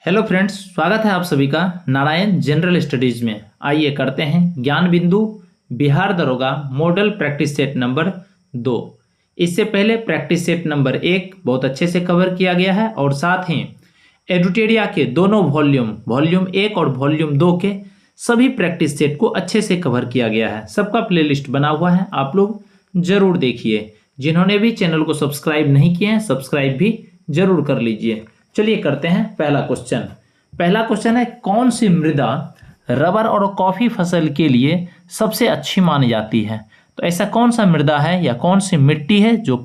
Hello friends, स्वागत है आप सभी का नारायण जनरल स्टडीज में। आइए करते हैं ज्ञान बिंदु बिहार दरोगा मॉडल प्रैक्टिस सेट नंबर 2। इससे पहले प्रैक्टिस सेट नंबर 1 बहुत अच्छे से कवर किया गया है और साथ ही एडुटेरिया के दोनों वॉल्यूम 1 और वॉल्यूम 2 के सभी प्रैक्टिस सेट को अच्छे से कवर किया गया है। सबका प्लेलिस्ट बना हुआ है, आप लोग जरूर देखिए। जिन्होंने भी चैनल को सब्सक्राइब नहीं किए हैं, सब्सक्राइब भी जरूर कर लीजिए। चलिए करते हैं पहला क्वेश्चन है, कौन सी मृदा रबर और कॉफी फसल के लिए सबसे अच्छी मानी जाती है? तो ऐसा कौन सा मृदा है या कौन सी मिट्टी है जो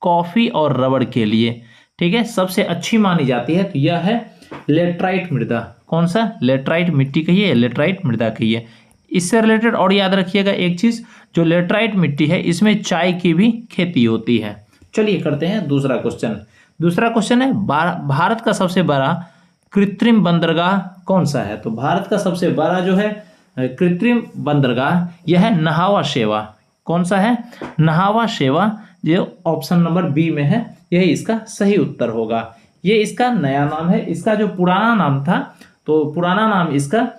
कॉफी और रबर के लिए ठीक है सबसे अच्छी मानी जाती है? तो यह है लेटराइट मृदा। कौन सा? लेटराइट मिट्टी कहिए, लेटराइट मृदा कहिए। इससे रिलेटेड और याद रखिएगा एक चीज, जो लेटराइट मिट्टी है इसमें चाय की भी खेती होती है। चलिए करते हैं दूसरा क्वेश्चन है, भारत का सबसे बड़ा कृत्रिम बंदरगाह कौन सा है? तो भारत का सबसे बड़ा जो है कृत्रिम बंदरगाह यह है नहावा शेवा। कौन सा है? नहावा शेवा, जो ऑप्शन नंबर बी में है, यही इसका सही उत्तर होगा। ये इसका नया नाम है। इसका जो पुराना नाम था, तो पुराना नाम इसका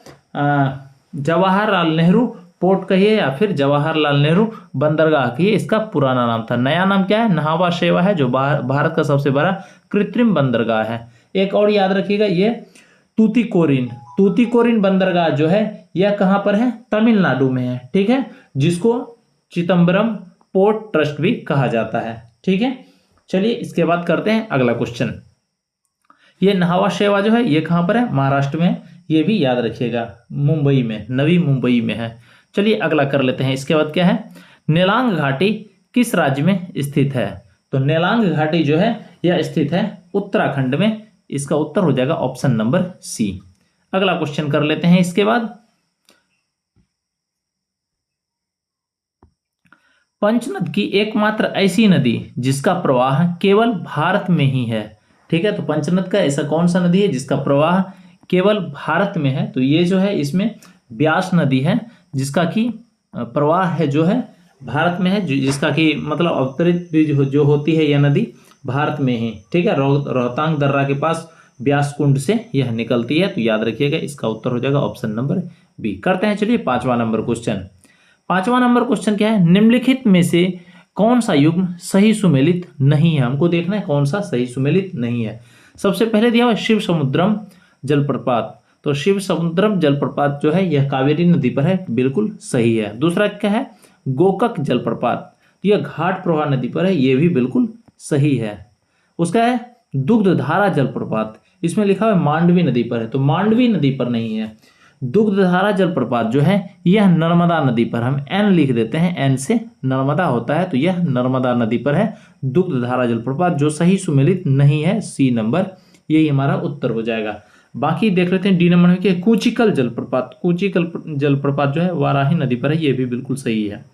जवाहरलाल नेहरू पोर्ट कहिए या फिर जवाहरलाल नेहरू बंदरगाह कहिए, इसका पुराना नाम था। नया नाम क्या है? नहावा शेवा है, जो भारत का सबसे बड़ा कृत्रिम बंदरगाह है। एक और याद रखिएगा, ये तूतीकोरिन बंदरगाह जो है यह कहां पर है? तमिलनाडु में है, ठीक है, जिसको चिदम्बरम पोर्ट ट्रस्ट भी कहा जाता है, ठीक है। चलिए इसके बाद करते हैं अगला क्वेश्चन। ये नहावा शेवा जो है ये कहां पर है? महाराष्ट्र में। ये भी याद रखिएगा, मुंबई में, नवी मुंबई में है। चलिए अगला कर लेते हैं। इसके बाद क्या है? नेलांग घाटी किस राज्य में स्थित है? तो नेलांग घाटी जो है यह स्थित है उत्तराखंड में। इसका उत्तर हो जाएगा ऑप्शन नंबर सी। अगला क्वेश्चन कर लेते हैं। इसके बाद पंचनद की एकमात्र ऐसी नदी जिसका प्रवाह केवल भारत में ही है, ठीक है। तो पंचनद का ऐसा कौन सा नदी है जिसका प्रवाह केवल भारत में है? तो ये जो है इसमें ब्यास नदी है, जिसका कि प्रवाह है जो है भारत में है, जिसका कि मतलब अवतरित भी जो होती है यह नदी भारत में ही, ठीक है। रोहतांग दर्रा के पास ब्यास कुंड से यह निकलती है। तो याद रखिएगा, इसका उत्तर हो जाएगा ऑप्शन नंबर बी। करते हैं चलिए पांचवा नंबर क्वेश्चन क्या है? निम्नलिखित में से कौन सा युग्म सही सुमेलित नहीं है? हमको देखना है कौन सा सही सुमेलित नहीं है। सबसे पहले दिया हुआ शिव समुद्रम जलप्रपात। तो शिव समुद्रम जलप्रपात जो है यह कावेरी नदी पर है, बिल्कुल सही है। दूसरा क्या है? गोकक जलप्रपात, यह घाट प्रवाह नदी पर है, यह भी बिल्कुल सही है। उसका है दुग्धधारा जलप्रपात, इसमें लिखा हुआ है मांडवी नदी पर है, तो मांडवी नदी पर नहीं है। दुग्धधारा जलप्रपात जो है यह नर्मदा नदी पर, हम एन लिख देते हैं, एन से नर्मदा होता है, तो यह नर्मदा नदी पर है दुग्धधारा जलप्रपात, जो सही सुमेलित नहीं है। सी नंबर यही हमारा उत्तर हो जाएगा। बाकी देख लेते हैं डी नंबर में क्या? कूचिकल जलप्रपात जो है वाराही नदी पर है, यह भी बिल्कुल सही है।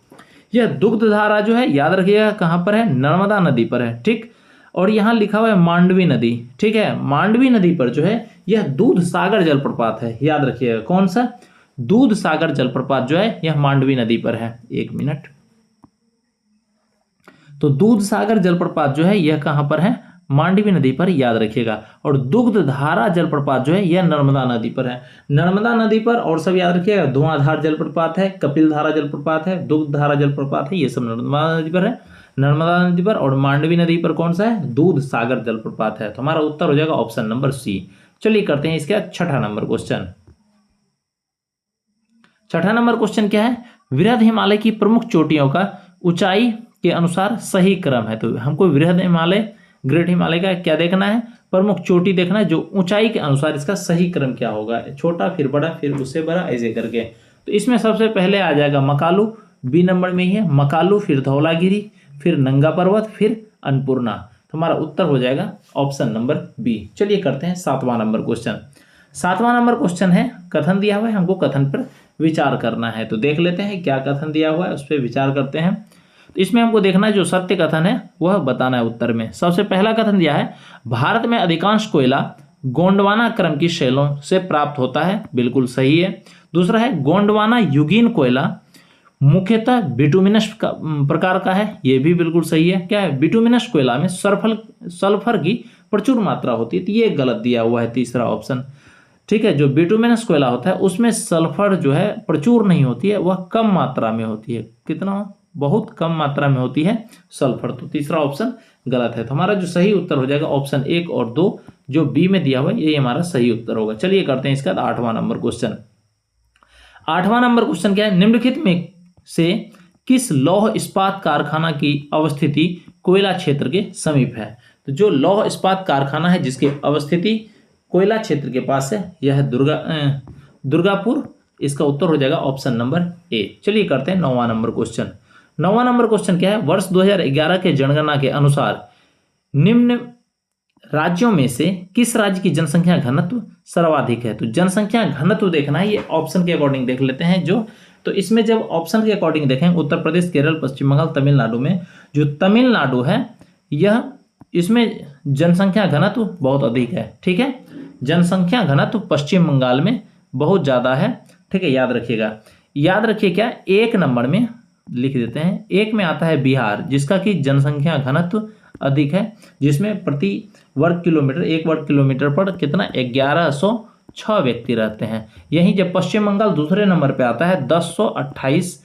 यह दुग्धधारा जो है याद रखिएगा कहां पर है? नर्मदा नदी पर है, ठीक। और यहां लिखा हुआ है मांडवी नदी, ठीक है। मांडवी नदी पर जो है यह दूध सागर जलप्रपात है, याद रखिएगा। कौन सा? दूध सागर जलप्रपात जो है यह मांडवी नदी पर है। एक मिनट, तो दूध सागर जलप्रपात जो है यह कहां पर है? मांडवी नदी पर, याद रखिएगा। और दुग्धधारा जलप्रपात जो है यह नर्मदा नदी पर है। नर्मदा नदी पर और सब याद रखिएगा, धुआंधार जलप्रपात है, कपिलधारा जलप्रपात है, दुग्धधारा जलप्रपात है, ये सब नर्मदा नदी पर है। नर्मदा नदी पर और मांडवी नदी पर कौन सा है? दूध सागर जलप्रपात है। तो हमारा उत्तर हो जाएगा ऑप्शन नंबर सी। चलिए करते हैं इसके छठा नंबर क्वेश्चन क्या है? वृहद हिमालय की प्रमुख चोटियों का ऊंचाई के अनुसार सही क्रम है। तो हमको वृहद हिमालय, ग्रेट हिमालय का क्या देखना है? प्रमुख चोटी देखना है, जो ऊंचाई के अनुसार इसका सही क्रम क्या होगा, छोटा फिर बड़ा फिर उससे बड़ा, ऐसे करके। तो इसमें सबसे पहले आ जाएगा मकालू, बी नंबर में ही है मकालू, फिर धौलागिरी, फिर नंगा पर्वत, फिर अन्नपूर्णा। तो हमारा उत्तर हो जाएगा ऑप्शन नंबर बी। चलिए करते हैं सातवां नंबर क्वेश्चन है, कथन दिया हुआ है, हमको कथन पर विचार करना है। तो देख लेते हैं क्या कथन दिया हुआ है, उस पर विचार करते हैं। तो इसमें हमको देखना है जो सत्य कथन है वह बताना है उत्तर में। सबसे पहला कथन दिया है, भारत में अधिकांश कोयला गोंडवाना क्रम की शैलों से प्राप्त होता है, बिल्कुल सही है। दूसरा है गोंडवाना युगीन कोयला मुख्यतः बिटुमिनस प्रकार का है, यह भी बिल्कुल सही है। क्या है? बिटुमिनस कोयला में सल्फर की प्रचुर मात्रा होती है, तो ये गलत दिया हुआ है तीसरा ऑप्शन। ठीक है, जो बिटुमिनस कोयला होता है उसमें सल्फर जो है प्रचुर नहीं होती है, वह कम मात्रा में होती है। कितना? बहुत कम मात्रा में होती है सल्फर। तो तीसरा ऑप्शन गलत है। तो हमारा जो सही उत्तर हो जाएगा ऑप्शन 1 और 2 जो बी में दिया हुआ है, ये हमारा सही उत्तर होगा। चलिए करते हैं इसका 8वां नंबर क्वेश्चन। 8वां नंबर क्वेश्चन क्या है? निम्नलिखित में से किस लौह इस्पात कारखाना की अवस्थिति कोयला क्षेत्र के समीप है? तो जो लौह इस्पात कारखाना है जिसकी अवस्थिति कोयला क्षेत्र के पास है, यह दुर्गापुर। इसका उत्तर हो जाएगा ऑप्शन नंबर ए। चलिए करते हैं 9वां नंबर क्वेश्चन। 9वां नंबर क्वेश्चन क्या है? वर्ष 2011 के जनगणना के अनुसार निम्न राज्यों में से किस राज्य की जनसंख्या घनत्व सर्वाधिक है? तो जनसंख्या घनत्व देखना है, ये ऑप्शन के अकॉर्डिंग देख लेते हैं। जो तो इसमें जब ऑप्शन के अकॉर्डिंग देखें, उत्तर प्रदेश, केरल, पश्चिम बंगाल, तमिलनाडु में जो तमिलनाडु है यह इसमें जनसंख्या घनत्व बहुत अधिक है। ठीक है, जनसंख्या घनत्व पश्चिम बंगाल में बहुत ज़्यादा है। ठीक है, याद रखिएगा। याद रखिए क्या, 1 नंबर में लिख देते हैं, 1 में आता है बिहार जिसका कि जनसंख्या घनत्व अधिक है, जिसमें प्रति वर्ग किलोमीटर 1 वर्ग किलोमीटर पर कितना 1106 व्यक्ति रहते हैं। यहीं जब पश्चिम बंगाल दूसरे नंबर पे आता है 1028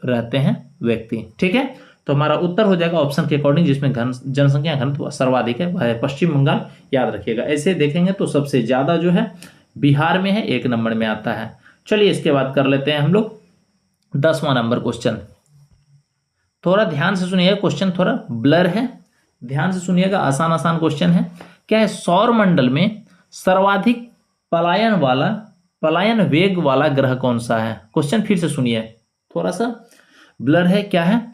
रहते हैं व्यक्ति। ठीक है, तो हमारा उत्तर हो जाएगा ऑप्शन के अकॉर्डिंग जिसमें जनसंख्या घनत्व सर्वाधिक है वह है पश्चिम बंगाल। याद रखिएगा। ऐसे देखेंगे तो सबसे ज्यादा जो है बिहार में है, 1 नंबर में आता है। चलिए इसके बाद कर लेते हैं हम लोग 10वां नंबर क्वेश्चन। थोड़ा ध्यान से सुनिएगा, क्वेश्चन थोड़ा ब्लर है, ध्यान से सुनिएगा। आसान आसान क्वेश्चन है। क्या है? सौर मंडल में सर्वाधिक पलायन वेग वाला ग्रह कौन सा है? क्वेश्चन फिर से सुनिए, थोड़ा सा ब्लर है। क्या है?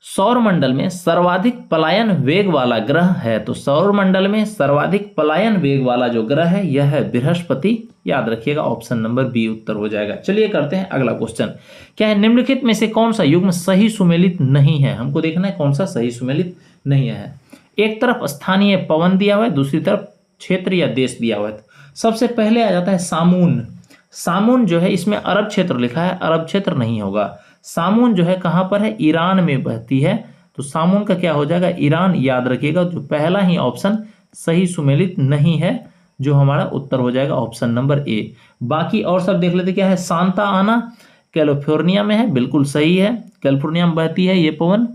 सौर मंडल में सर्वाधिक पलायन वेग वाला ग्रह है। तो सौर मंडल में सर्वाधिक पलायन वेग वाला जो ग्रह है यह है बृहस्पति। याद रखिएगा, ऑप्शन नंबर बी उत्तर हो जाएगा। चलिए करते हैं अगला क्वेश्चन। क्या है? निम्नलिखित में से कौन सा युग्म सही सुमेलित नहीं है? हमको देखना है कौन सा सही सुमेलित नहीं है। एक तरफ स्थानीय पवन दिया हुआ है, दूसरी तरफ क्षेत्र या देश दिया हुआ है। सबसे पहले आ जाता है सामून। सामून जो है इसमें अरब क्षेत्र लिखा है, अरब क्षेत्र नहीं होगा। सामून जो है कहां पर है? ईरान में बहती है। तो सामून का क्या हो जाएगा? ईरान। याद रखिएगा, जो पहला ही ऑप्शन सही सुमेलित नहीं है, जो हमारा उत्तर हो जाएगा ऑप्शन नंबर ए। बाकी और सब देख लेते। क्या है? सांता आना कैलिफोर्निया में है, बिल्कुल सही है, कैलिफोर्निया में बहती है ये पवन।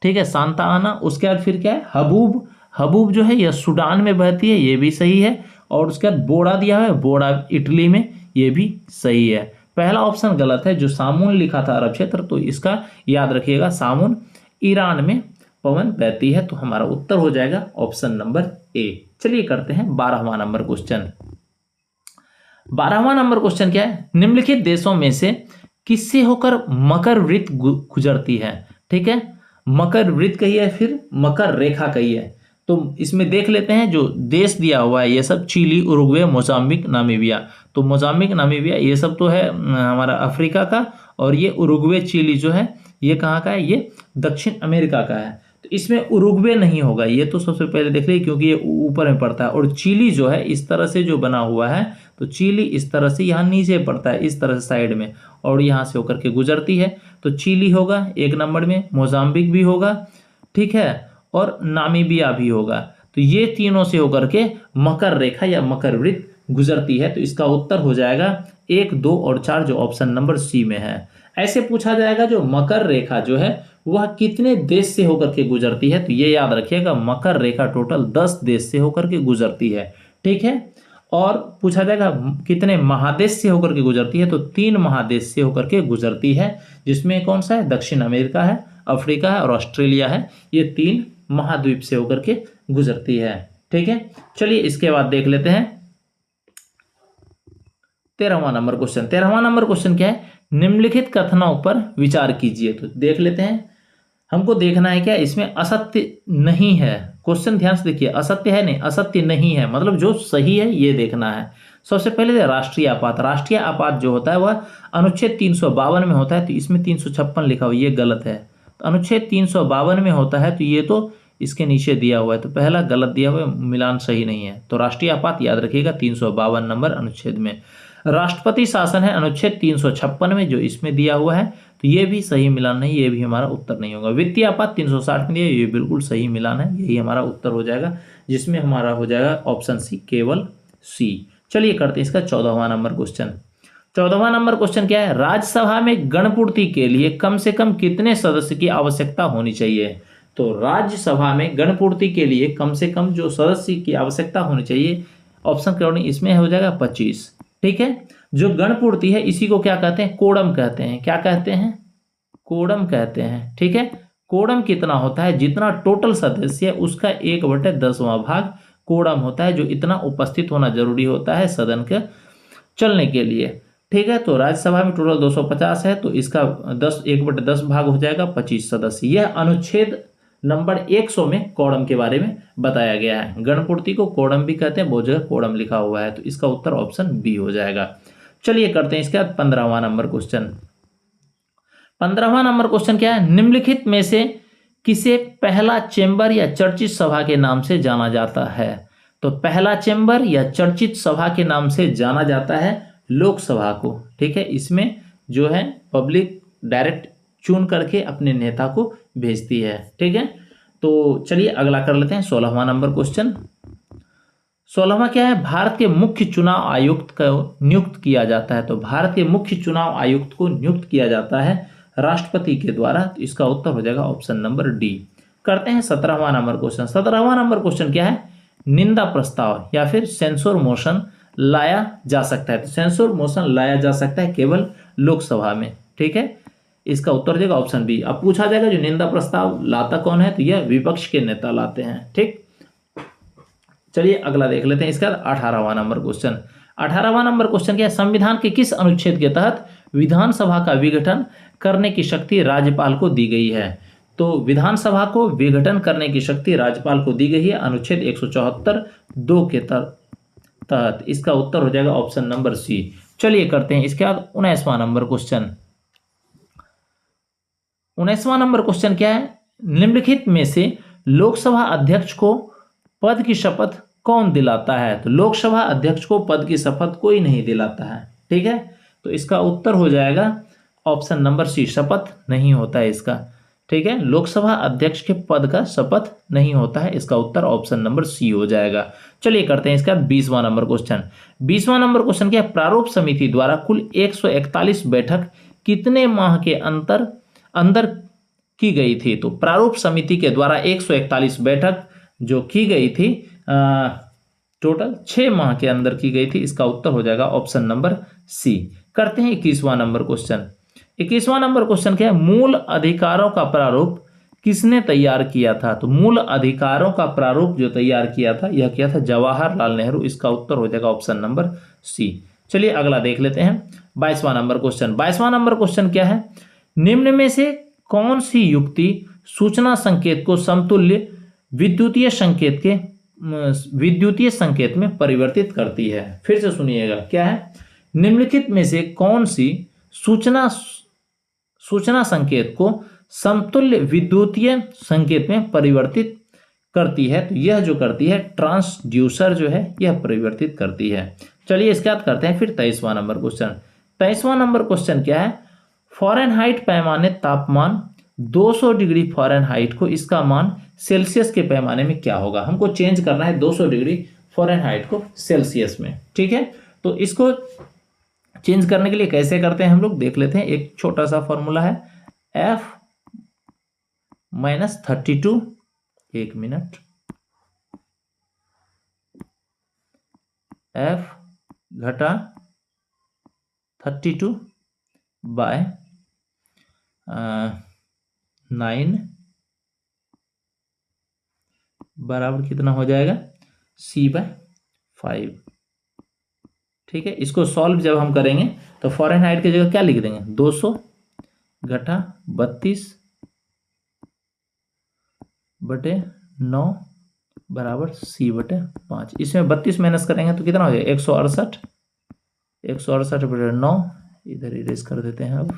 ठीक है, सांता आना। उसके बाद फिर क्या है? हबूब। हबूब जो है यह सूडान में बहती है, ये भी सही है। और उसके बाद बोड़ा दिया है, बोड़ा इटली में, ये भी सही है। पहला ऑप्शन गलत है, जो सामून लिखा था अरब क्षेत्र, तो इसका याद रखिएगा सामून ईरान में पवन बहती है। तो हमारा उत्तर हो जाएगा ऑप्शन नंबर ए। चलिए करते हैं 12वां नंबर क्वेश्चन। 12वां नंबर क्वेश्चन क्या है? निम्नलिखित देशों में से किससे होकर मकर वृत्त गुजरती है? ठीक है, मकर वृत्त कही है, फिर मकर रेखा कही है। तो इसमें देख लेते हैं, जो देश दिया हुआ है ये सब चिली, उरुग्वे, मोजाम्बिक, नामीबिया। तो मोजाम्बिक, नामीबिया ये सब तो है हमारा अफ्रीका का, और ये उरुग्वे, चिली जो है ये कहाँ का है? ये दक्षिण अमेरिका का है। तो इसमें उरुग्वे नहीं होगा, ये तो सबसे पहले देख लीजिए क्योंकि ये ऊपर में पड़ता है। और चिली जो है इस तरह से जो बना हुआ है, तो चिली इस तरह से यहाँ नीचे पड़ता है, इस तरह से साइड में, और यहाँ से होकर के गुजरती है। तो चिली होगा 1 नंबर में, मोजाम्बिक भी होगा, ठीक है, और नामीबिया भी होगा। तो ये तीनों से होकर के मकर रेखा या मकर वृत्त गुजरती है। तो इसका उत्तर हो जाएगा 1, 2 और 4, जो ऑप्शन नंबर सी में है। ऐसे पूछा जाएगा जो मकर रेखा जो है वह कितने देश से होकर के गुजरती है? तो ये याद रखिएगा, मकर रेखा टोटल 10 देश से होकर के गुजरती है। ठीक है, और पूछा जाएगा कितने महादेश से होकर के गुजरती है? तो 3 महादेश से होकर के गुजरती है, जिसमें कौन सा है? दक्षिण अमेरिका है, अफ्रीका है और ऑस्ट्रेलिया है। ये 3 महाद्वीप से होकर के गुजरती है। ठीक है, चलिए इसके बाद देख लेते हैं 13वां नंबर क्वेश्चन। 13वां नंबर क्वेश्चन क्या है? निम्नलिखित कथनों पर विचार कीजिए। तो देख लेते हैं, हमको देखना है क्या इसमें असत्य नहीं है। क्वेश्चन ध्यान से देखिए, असत्य है नहीं, असत्य नहीं है, मतलब जो सही है ये देखना है। सबसे पहले राष्ट्रीय आपात। राष्ट्रीय आपात जो होता है वह अनुच्छेद 352 में होता है। तो इसमें 356 लिखा हुआ, ये गलत है। तो अनुच्छेद 352 में होता है, तो ये तो इसके नीचे दिया हुआ है, तो पहला गलत दिया हुआ है, मिलान सही नहीं है। तो राष्ट्रीय आपात याद रखिएगा 352 नंबर अनुच्छेद में। राष्ट्रपति शासन है अनुच्छेद 356 में, जो इसमें दिया हुआ है। तो ये भी सही मिलान नहीं, ये भी हमारा उत्तर नहीं होगा। वित्तीय आपात 360 में दिया, ये बिल्कुल सही मिलान है, यही हमारा उत्तर हो जाएगा, जिसमें हमारा हो जाएगा ऑप्शन सी, केवल सी। चलिए करते हैं इसका 14वां नंबर क्वेश्चन। 14वां नंबर क्वेश्चन क्या है, राज्यसभा में गणपूर्ति के लिए कम से कम कितने सदस्य की आवश्यकता होनी चाहिए। तो राज्यसभा में गणपूर्ति के लिए कम से कम जो सदस्य की आवश्यकता होनी चाहिए, ऑप्शन के अकॉर्डिंग इसमें हो जाएगा 25। ठीक है, जो गणपूर्ति है इसी को क्या कहते हैं, कोड़म कहते हैं। क्या कहते हैं, कोड़म कहते हैं। ठीक है, कोड़म कितना होता है, जितना टोटल सदस्य है उसका 1/10वां भाग कोड़म होता है, जो इतना उपस्थित होना जरूरी होता है सदन के चलने के लिए। ठीक है, तो राज्यसभा में टोटल 250 है, तो इसका 1/10 भाग हो जाएगा 25 सदस्य। यह अनुच्छेद नंबर 100 में कोड़म के बारे में बताया गया है। गणपूर्ति को कोड़म भी कहते हैं, बहुत जगह कोड़म लिखा हुआ है, तो इसका उत्तर ऑप्शन बी हो जाएगा। चलिए करते हैं इसके बाद 15वां नंबर क्वेश्चन। 15वां नंबर क्वेश्चन क्या है, निम्नलिखित में से किसे पहला चेंबर या चर्चित सभा के नाम से जाना जाता है। तो पहला चेंबर या चर्चित सभा के नाम से जाना जाता है लोकसभा को। ठीक है, इसमें जो है पब्लिक डायरेक्ट चुन करके अपने नेता को भेजती है। ठीक है, तो चलिए अगला कर लेते हैं 16वां नंबर क्वेश्चन। 16वां क्या है, भारत के मुख्य चुनाव आयुक्त को नियुक्त किया जाता है। तो भारत के मुख्य चुनाव आयुक्त को नियुक्त किया जाता है राष्ट्रपति के द्वारा, तो इसका उत्तर हो जाएगा ऑप्शन नंबर डी। करते हैं 17वां नंबर क्वेश्चन। 17वां नंबर क्वेश्चन क्या है, निंदा प्रस्ताव या फिर सेंसर मोशन लाया जा सकता है। तो सेंसर मोशन लाया जा सकता है केवल लोकसभा में। ठीक है, इसका उत्तर हो जाएगा ऑप्शन बी। अब पूछा जाएगा जो निंदा प्रस्ताव लाता कौन है, तो यह विपक्ष के नेता लाते हैं। ठीक, चलिए अगला देख लेते हैं इसका 18वां नंबर क्वेश्चन। 18वां नंबर क्वेश्चन क्या है, संविधान के किस अनुच्छेद के तहत विधानसभा का विघटन करने की शक्ति राज्यपाल को दी गई है। तो विधानसभा को विघटन करने की शक्ति राज्यपाल को दी गई है अनुच्छेद 174(2) के तहत। इसका उत्तर हो जाएगा ऑप्शन नंबर सी। चलिए करते हैं इसके बाद 19वां नंबर क्वेश्चन। 19वां नंबर क्वेश्चन क्या है, निम्नलिखित में से लोकसभा अध्यक्ष को पद की शपथ कौन दिलाता है। तो लोकसभा अध्यक्ष को पद की शपथ कोई नहीं दिलाता है। ठीक है, तो इसका उत्तर हो जाएगा ऑप्शन नंबर सी, शपथ नहीं होता है इसका। ठीक है, लोकसभा अध्यक्ष के पद का शपथ नहीं होता है, इसका उत्तर ऑप्शन नंबर सी हो जाएगा। चलिए करते हैं इसका 20वां नंबर क्वेश्चन। 20वां नंबर क्वेश्चन क्या है, प्रारूप समिति द्वारा कुल 141 बैठक कितने माह के अंदर की गई थी। तो प्रारूप समिति के द्वारा 141 बैठक जो की गई थी टोटल 6 माह के अंदर की गई थी, इसका उत्तर हो जाएगा ऑप्शन नंबर सी। करते हैं 21वां नंबर क्वेश्चन। 21वां नंबर क्वेश्चन क्या है, मूल अधिकारों का प्रारूप किसने तैयार किया था। तो मूल अधिकारों का प्रारूप जो तैयार किया था, यह किया था जवाहरलाल नेहरू, इसका उत्तर हो जाएगा ऑप्शन नंबर सी। चलिए अगला देख लेते हैं 22वां नंबर क्वेश्चन। 22वां नंबर क्वेश्चन क्या है, निम्न में से कौन सी युक्ति सूचना संकेत को समतुल्य विद्युतीय संकेत में परिवर्तित करती है। फिर से सुनिएगा, क्या है, निम्नलिखित में से कौन सी सूचना संकेत को समतुल्य विद्युतीय संकेत में परिवर्तित करती है। तो यह जो करती है ट्रांसड्यूसर जो है, यह परिवर्तित करती है। चलिए इसके बाद करते हैं फिर 23वां नंबर क्वेश्चन। 23वां नंबर क्वेश्चन क्या है, फ़ारेनहाइट पैमाने तापमान 200 डिग्री फ़ारेनहाइट को, इसका मान सेल्सियस के पैमाने में क्या होगा। हमको चेंज करना है 200 डिग्री फ़ारेनहाइट को सेल्सियस में। ठीक है, तो इसको चेंज करने के लिए कैसे करते हैं हम लोग देख लेते हैं। एक छोटा सा फॉर्मूला है, F-32, एक मिनट, F घटा 32 बाय 9 बराबर कितना हो जाएगा, C/5। ठीक है, इसको सॉल्व जब हम करेंगे तो फ़ारेनहाइट की जगह क्या लिख देंगे, 200 घटा 32/9 बराबर C/5। इसमें 32 माइनस करेंगे तो कितना हो जाएगा, 168। 168/9 इधर इरेज कर देते हैं अब,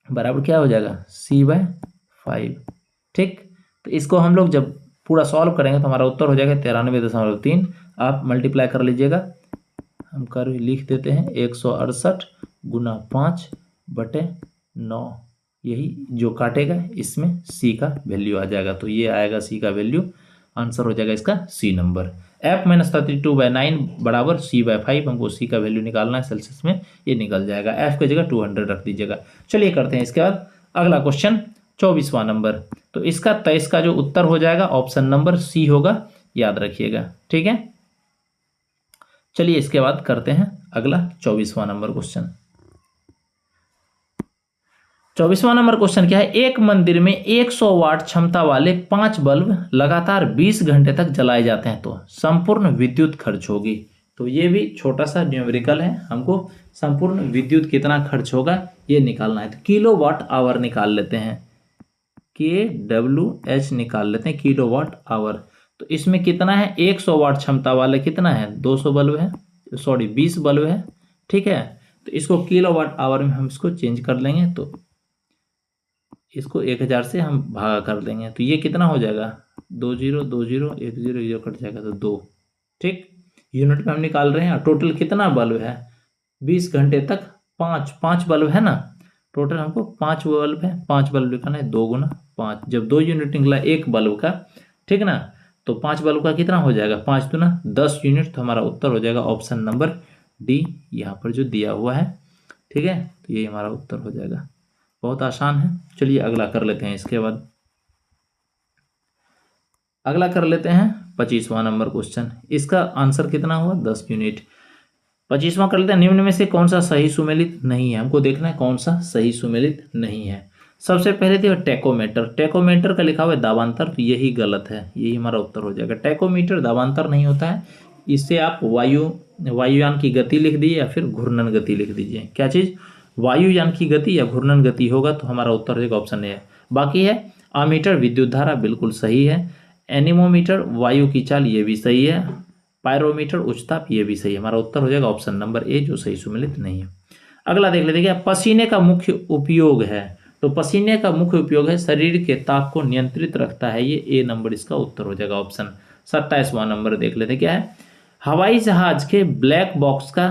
बराबर क्या हो जाएगा, C/5। ठीक, तो इसको हम लोग जब पूरा सॉल्व करेंगे तो हमारा उत्तर हो जाएगा 93.3। आप मल्टीप्लाई कर लीजिएगा, हम कर लिख देते हैं 168 गुना 5/9, यही जो काटेगा इसमें सी का वैल्यू आ जाएगा। तो ये आएगा सी का वैल्यू, आंसर हो जाएगा इसका सी नंबर। f - 32/9 बराबर c/5, हमको सी का वैल्यू निकालना है सेल्सियस में, ये निकल जाएगा। f की जगह 200 रख दीजिएगा। चलिए करते हैं इसके बाद अगला क्वेश्चन 24वां नंबर। तो इसका 23 का जो उत्तर हो जाएगा ऑप्शन नंबर सी होगा, याद रखिएगा, ठीक है। चलिए इसके बाद करते हैं अगला 24वां नंबर क्वेश्चन। 24वां नंबर क्वेश्चन क्या है, एक मंदिर में 100 वाट क्षमता वाले 5 बल्ब लगातार 20 घंटे तक जलाए जाते हैं तो संपूर्ण विद्युत खर्च होगी। तो ये भी छोटा सा न्यूमेरिकल है, हमको संपूर्ण विद्युत कितना खर्च होगा ये निकालना है। तो किलोवाट आवर निकाल लेते हैं, kWh निकाल लेते हैं, किलोवाट आवर। तो इसमें कितना है, 100 वाट क्षमता वाले कितना है, 200 बल्ब है, सॉरी 20 बल्ब है, ठीक है। तो इसको किलोवाट आवर में हम इसको चेंज कर लेंगे, तो इसको 1000 से हम भागा कर देंगे, तो ये कितना हो जाएगा, 2 0 2 0 1 0 1 0 कट जाएगा, तो 2, ठीक। यूनिट में हम निकाल रहे हैं। टोटल कितना बल्ब है, 20 घंटे तक 5 बल्ब है ना, टोटल हमको 5 बल्ब है, 5 बल्ब लिखाना है, 2 गुना 5, जब 2 यूनिट निकला एक बल्ब का, ठीक ना, तो 5 बल्ब का कितना हो जाएगा, 5 दूना 10 यूनिट। तो हमारा उत्तर हो जाएगा ऑप्शन नंबर डी, यहाँ पर जो दिया हुआ है, ठीक है। तो ये हमारा उत्तर हो जाएगा, बहुत आसान है। चलिए अगला कर लेते हैं। इसके बाद अगला कर लेते हैं 25वां नंबर क्वेश्चन। इसका आंसर कितना हुआ, 10 यूनिट। 25वां कर लेते हैं, निम्न में से कौन सा सही सुमेलित नहीं है, हमको देखना है कौन सा सही सुमेलित नहीं है। सबसे पहले तो टैकोमीटर, टैकोमीटर का लिखा हुआ है दाबांतर, तो यही गलत है, यही हमारा उत्तर हो जाएगा। टैकोमीटर दाबांतर नहीं होता है, इससे आप वायुयान की गति लिख दीजिए या फिर घूर्णन गति लिख दीजिए। क्या चीज़, वायुयान की गति या घूर्णन गति होगा, तो हमारा उत्तर हो जाएगा ऑप्शन ए है। बाकी है अमीटर विद्युत धारा, बिल्कुल सही है। एनीमोमीटर वायु की चाल, ये भी सही है। पायरोमीटर उच्चताप, ये भी सही है। हमारा उत्तर हो जाएगा ऑप्शन नंबर ए, जो सही सुमेलित नहीं है। अगला देख लेते हैं, पसीने का मुख्य उपयोग है। तो पसीने का मुख्य उपयोग है शरीर के ताप को नियंत्रित रखता है, ये ए नंबर इसका उत्तर हो जाएगा ऑप्शन। 27वां नंबर देख लेते हैं, क्या है, हवाई जहाज के ब्लैक बॉक्स का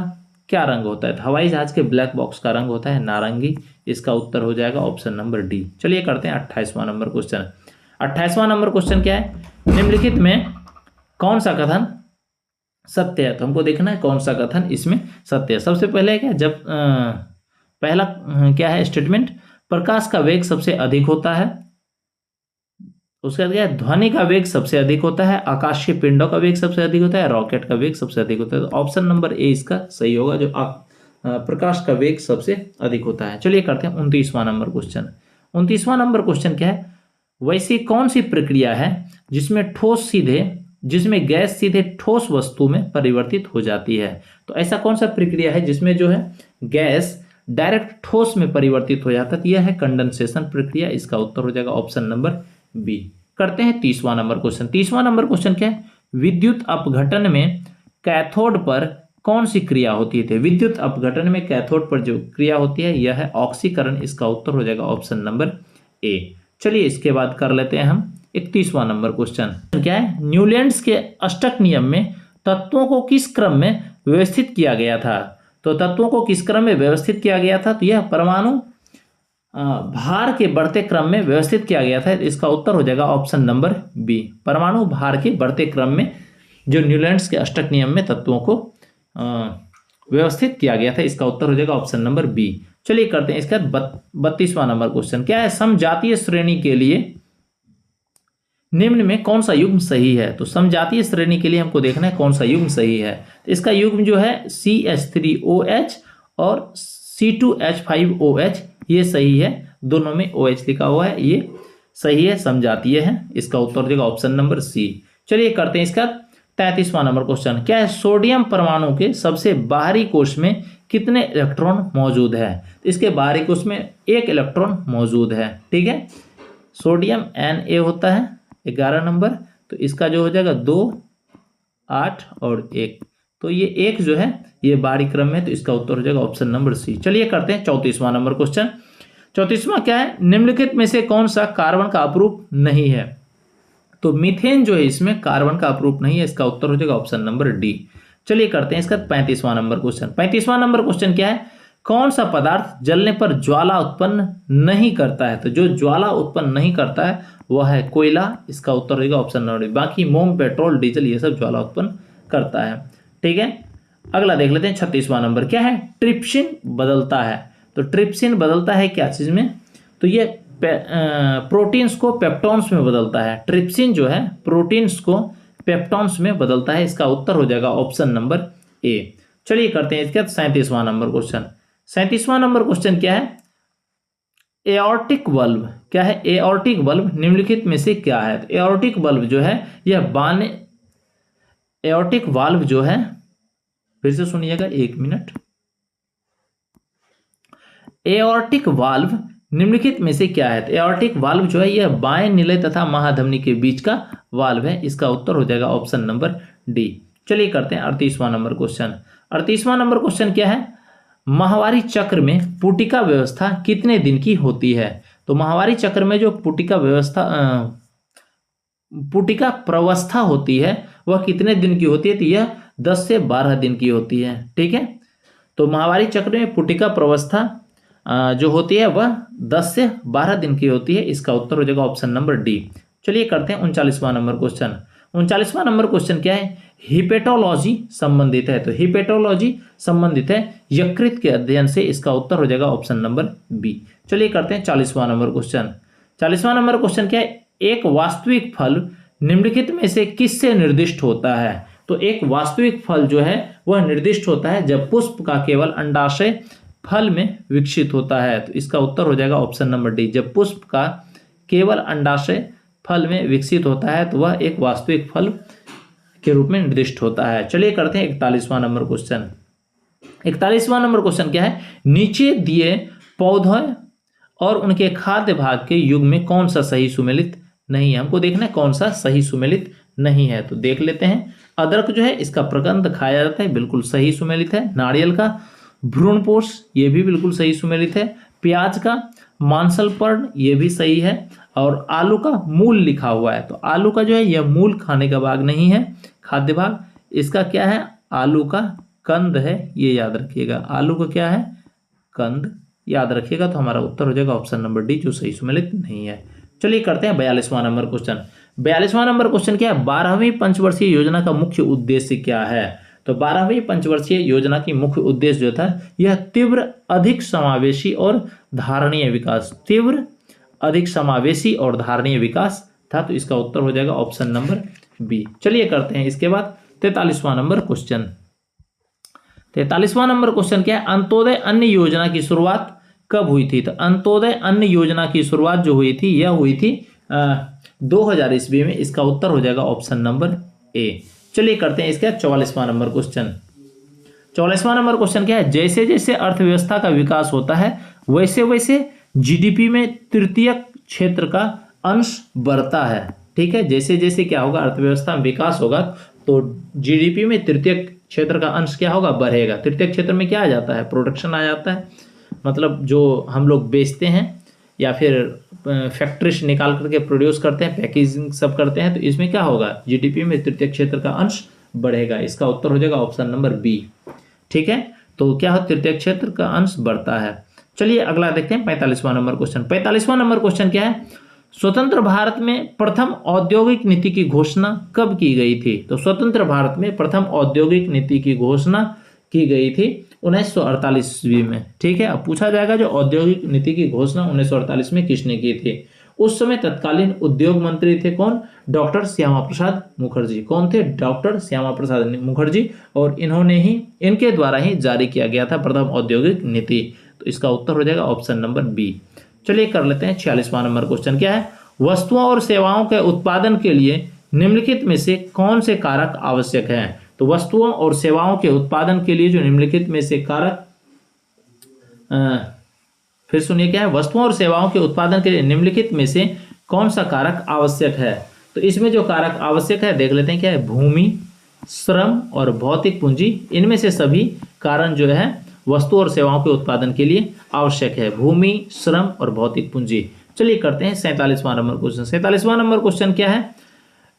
क्या रंग होता है। तो हवाई जहाज के ब्लैक बॉक्स का रंग होता है नारंगी, इसका उत्तर हो जाएगा ऑप्शन नंबर डी। चलिए करते हैं 28वां नंबर क्वेश्चन। 28वां नंबर क्वेश्चन क्या है, निम्नलिखित में कौन सा कथन सत्य है। तो हमको देखना है कौन सा कथन इसमें सत्य है। सबसे पहले क्या, जब पहला क्या है स्टेटमेंट, प्रकाश का वेग सबसे अधिक होता है। उसके बाद क्या है, ध्वनि का वेग सबसे अधिक होता है, आकाशीय पिंडों का वेग सबसे अधिक होता है, रॉकेट का वेग सबसे अधिक होता है। तो ऑप्शन नंबर ए इसका सही होगा, जो प्रकाश का वेग सबसे अधिक होता है। चलिए करते हैं 29वां नंबर क्वेश्चन। 29वां नंबर क्वेश्चन क्या है, वैसी कौन सी प्रक्रिया है जिसमें गैस सीधे ठोस वस्तु में परिवर्तित हो जाती है। तो ऐसा कौन सा प्रक्रिया है जिसमें जो है गैस डायरेक्ट ठोस में परिवर्तित हो जाता है, यह है कंडेंसेशन प्रक्रिया, इसका उत्तर हो जाएगा ऑप्शन नंबर बी। करते हैं 30वां नंबर क्वेश्चन। 30वां नंबर क्वेश्चन क्या है, विद्युत अपघटन में कैथोड पर कौन सी क्रिया होती है। विद्युत अपघटन में कैथोड पर जो क्रिया होती है यह है ऑक्सीकरण, इसका उत्तर हो जाएगा ऑप्शन नंबर ए। चलिए इसके बाद कर लेते हैं हम 31वां नंबर क्वेश्चन। क्या है, न्यूलैंड्स के अष्टक नियम में तत्वों को किस क्रम में व्यवस्थित किया गया था। तो तत्वों को किस क्रम में व्यवस्थित किया गया था, तो यह परमाणु भार के बढ़ते क्रम में व्यवस्थित किया गया था, इसका उत्तर हो जाएगा ऑप्शन नंबर बी। परमाणु भार के बढ़ते क्रम में जो न्यूलैंड्स के अष्टक नियम में तत्वों को व्यवस्थित किया गया था, इसका उत्तर हो जाएगा ऑप्शन नंबर बी। चलिए करते हैं इसका 32वां नंबर क्वेश्चन। क्या है, समजातीय श्रेणी के लिए निम्न में कौन सा युग्म सही है। तो समजातीय श्रेणी के लिए हमको देखना है कौन सा युग्म सही है। तो इसका युग्म जो है CH3OH और C2H5OH, ये सही है, दोनों में OH लिखा हुआ है, ये सही है, समजातीय है, इसका उत्तर देगा ऑप्शन नंबर सी। चलिए करते हैं इसका 33वां नंबर क्वेश्चन। क्या है, सोडियम परमाणु के सबसे बाहरी कोश में कितने इलेक्ट्रॉन मौजूद है। तो इसके बाहरी कोश में 1 इलेक्ट्रॉन मौजूद है, ठीक है। सोडियम Na होता है 11 नंबर, तो इसका जो हो जाएगा 2 8 और 1, तो ये 1 जो है ये बाहरी क्रम में, तो इसका उत्तर हो जाएगा ऑप्शन नंबर सी। चलिए करते हैं 34वां नंबर क्वेश्चन। 34वां क्या है, निम्नलिखित में से कौन सा कार्बन का अपरूप नहीं है। तो मीथेन जो है इसमें कार्बन का अपरूप नहीं है, इसका उत्तर हो जाएगा ऑप्शन नंबर डी। चलिए करते हैं इसका 35वां नंबर क्वेश्चन। 35वां नंबर क्वेश्चन क्या है, कौन सा पदार्थ जलने पर ज्वाला उत्पन्न नहीं करता है? तो जो ज्वाला उत्पन्न नहीं करता है वह है कोयला, इसका उत्तर होगा ऑप्शन नंबर बी। बाकी मोम, पेट्रोल, डीजल ये सब ज्वाला उत्पन्न करता है। ठीक है, अगला देख लेते हैं 36वां नंबर क्या है, ट्रिप्सिन बदलता है। तो ट्रिप्सिन बदलता है क्या चीज में, तो ये प्रोटीन्स को पेप्टॉन्स में बदलता है। ट्रिप्सिन जो है प्रोटीन्स को पेप्टॉन्स में बदलता है, इसका उत्तर हो जाएगा ऑप्शन नंबर ए। चलिए करते हैं इसके 37वां नंबर क्वेश्चन। 37वां नंबर क्वेश्चन क्या है, एओर्टिक बल्ब क्या है, एओर्टिक बल्ब निम्नलिखित में से क्या है? तो एओर्टिक बल्ब जो है यह एओर्टिक वाल्व जो है, फिर से सुनिएगा 1 मिनट, एओर्टिक वाल्व निम्नलिखित में से क्या है? तो एओर्टिक वाल्व जो है यह बाएं निलय तथा महाधमनी के बीच का वाल्व है, इसका उत्तर हो जाएगा ऑप्शन नंबर डी। चलिए करते हैं 38वां नंबर क्वेश्चन। 38वां नंबर क्वेश्चन क्या है, माहवारी चक्र में पुटिका व्यवस्था कितने दिन की होती है? तो माहवारी चक्र में जो पुटिका प्रवस्था होती है वह कितने दिन की होती है? तो यह 10 से 12 दिन की होती है। ठीक है, तो माहवारी चक्र में पुटिका प्रवस्था जो होती है वह 10 से 12 दिन की होती है, इसका उत्तर हो जाएगा ऑप्शन नंबर डी। चलिए करते हैं 39वां नंबर क्वेश्चन। 39वां नंबर क्वेश्चन क्या है, हिपेटोलॉजी संबंधित है। तो हिपेटोलॉजी संबंधित है यकृत के अध्ययन से, इसका उत्तर हो जाएगा ऑप्शन नंबर बी। चलिए करते हैं 40वां नंबर क्वेश्चन। 40वां नंबर क्वेश्चन क्या है, एक वास्तविक फल निम्नलिखित में से किससे निर्दिष्ट होता है? तो एक वास्तविक फल जो है वह निर्दिष्ट होता है जब पुष्प का केवल अंडाशय फल में विकसित होता है, तो इसका उत्तर हो जाएगा ऑप्शन नंबर डी। जब पुष्प का केवल अंडाशय फल में विकसित होता है तो वह एक वास्तविक फल के रूप में निर्दिष्ट होता है। चलिए करते हैं 41वां नंबर क्वेश्चन। 41वां नंबर क्वेश्चन क्या है, नीचे दिए पौधों और उनके खाद्य भाग के युग में कौन सा सही सुमेलित नहीं है? हमको देखना है कौन सा सही सुमेलित नहीं है, तो देख लेते हैं। अदरक जो है इसका प्रकंद खाया जाता है, बिल्कुल सही सुमेलित है। नारियल का भ्रूणपोष ये भी बिल्कुल सही सुमेलित है। प्याज का मांसल पर्ण ये भी सही है, और आलू का मूल लिखा हुआ है, तो आलू का जो है यह मूल खाने का भाग नहीं है, खाद्य भाग। इसका क्या है, आलू का कंद है, ये याद रखिएगा। आलू का क्या है, कंद, याद रखिएगा। तो हमारा उत्तर हो जाएगा ऑप्शन नंबर डी, जो सही सुमेलित नहीं है। चलिए करते हैं 42वां नंबर क्वेश्चन। 42वां नंबर क्वेश्चन क्या है, 12वीं पंचवर्षीय योजना का मुख्य उद्देश्य क्या है? तो 12वीं पंचवर्षीय योजना की मुख्य उद्देश्य जो था यह तीव्र, अधिक समावेशी और धारणीय विकास, तीव्र, अधिक समावेशी और धारणीय विकास था, तो इसका उत्तर हो जाएगा ऑप्शन नंबर बी। चलिए करते हैं इसके बाद 43वां नंबर क्वेश्चन। 43वां नंबर क्वेश्चन क्या है, अंत्योदय अन्न योजना की शुरुआत कब हुई थी? तो अंत्योदय अन्न योजना की शुरुआत जो हुई थी यह हुई थी 2000 ईस्वी में, इसका उत्तर हो जाएगा ऑप्शन नंबर ए। चलिए करते हैं इसका 44वां नंबर क्वेश्चन। 44वां नंबर क्वेश्चन क्या है, जैसे जैसे अर्थव्यवस्था का विकास होता है वैसे वैसे जीडीपी में तृतीय क्षेत्र का अंश बढ़ता है। ठीक है, जैसे जैसे क्या होगा, अर्थव्यवस्था में विकास होगा तो जीडीपी में तृतीय क्षेत्र का अंश क्या होगा, बढ़ेगा। तृतीय क्षेत्र में क्या आ जाता है, प्रोडक्शन आ जाता है, मतलब जो हम लोग बेचते हैं या फिर फैक्ट्री से निकाल करके प्रोड्यूस करते हैं, पैकेजिंग सब करते हैं, तो इसमें क्या होगा, जीडीपी में तृतीय क्षेत्र का अंश बढ़ेगा। इसका उत्तर हो जाएगा ऑप्शन नंबर बी। ठीक है, तो क्या है, तृतीय क्षेत्र का अंश बढ़ता है। चलिए अगला देखते हैं 45वां नंबर क्वेश्चन। 45वां नंबर क्वेश्चन क्या है, स्वतंत्र भारत में प्रथम औद्योगिक नीति की घोषणा कब की गई थी? तो स्वतंत्र भारत में प्रथम औद्योगिक नीति की घोषणा की गई थी 1948 ईस्वी में। ठीक है, अब पूछा जाएगा जो औद्योगिक नीति की घोषणा 1948 में किसने की थी? उस समय तत्कालीन उद्योग मंत्री थे कौन, डॉक्टर श्यामा प्रसाद मुखर्जी। कौन थे, डॉक्टर श्यामा प्रसाद मुखर्जी, और इनके द्वारा ही जारी किया गया था प्रथम औद्योगिक नीति। तो इसका उत्तर हो जाएगा ऑप्शन नंबर बी। चलिए कर लेते हैं 46वां नंबर क्वेश्चन। क्या है, वस्तुओं और सेवाओं के उत्पादन के लिए निम्नलिखित में से कौन से कारक आवश्यक हैं? तो वस्तुओं और सेवाओं के उत्पादन के लिए जो निम्नलिखित में से कारक, फिर सुनिए क्या है, वस्तुओं और सेवाओं के उत्पादन के लिए निम्नलिखित में से कौन सा कारक आवश्यक है? तो इसमें जो कारक आवश्यक है देख लेते हैं क्या है, भूमि, श्रम और भौतिक पूंजी। इनमें से सभी कारण जो है वस्तु और सेवाओं के उत्पादन के लिए आवश्यक है, भूमि, श्रम और भौतिक पूंजी। चलिए करते हैं 47वां नंबर क्वेश्चन। 47वां नंबर क्वेश्चन क्या है,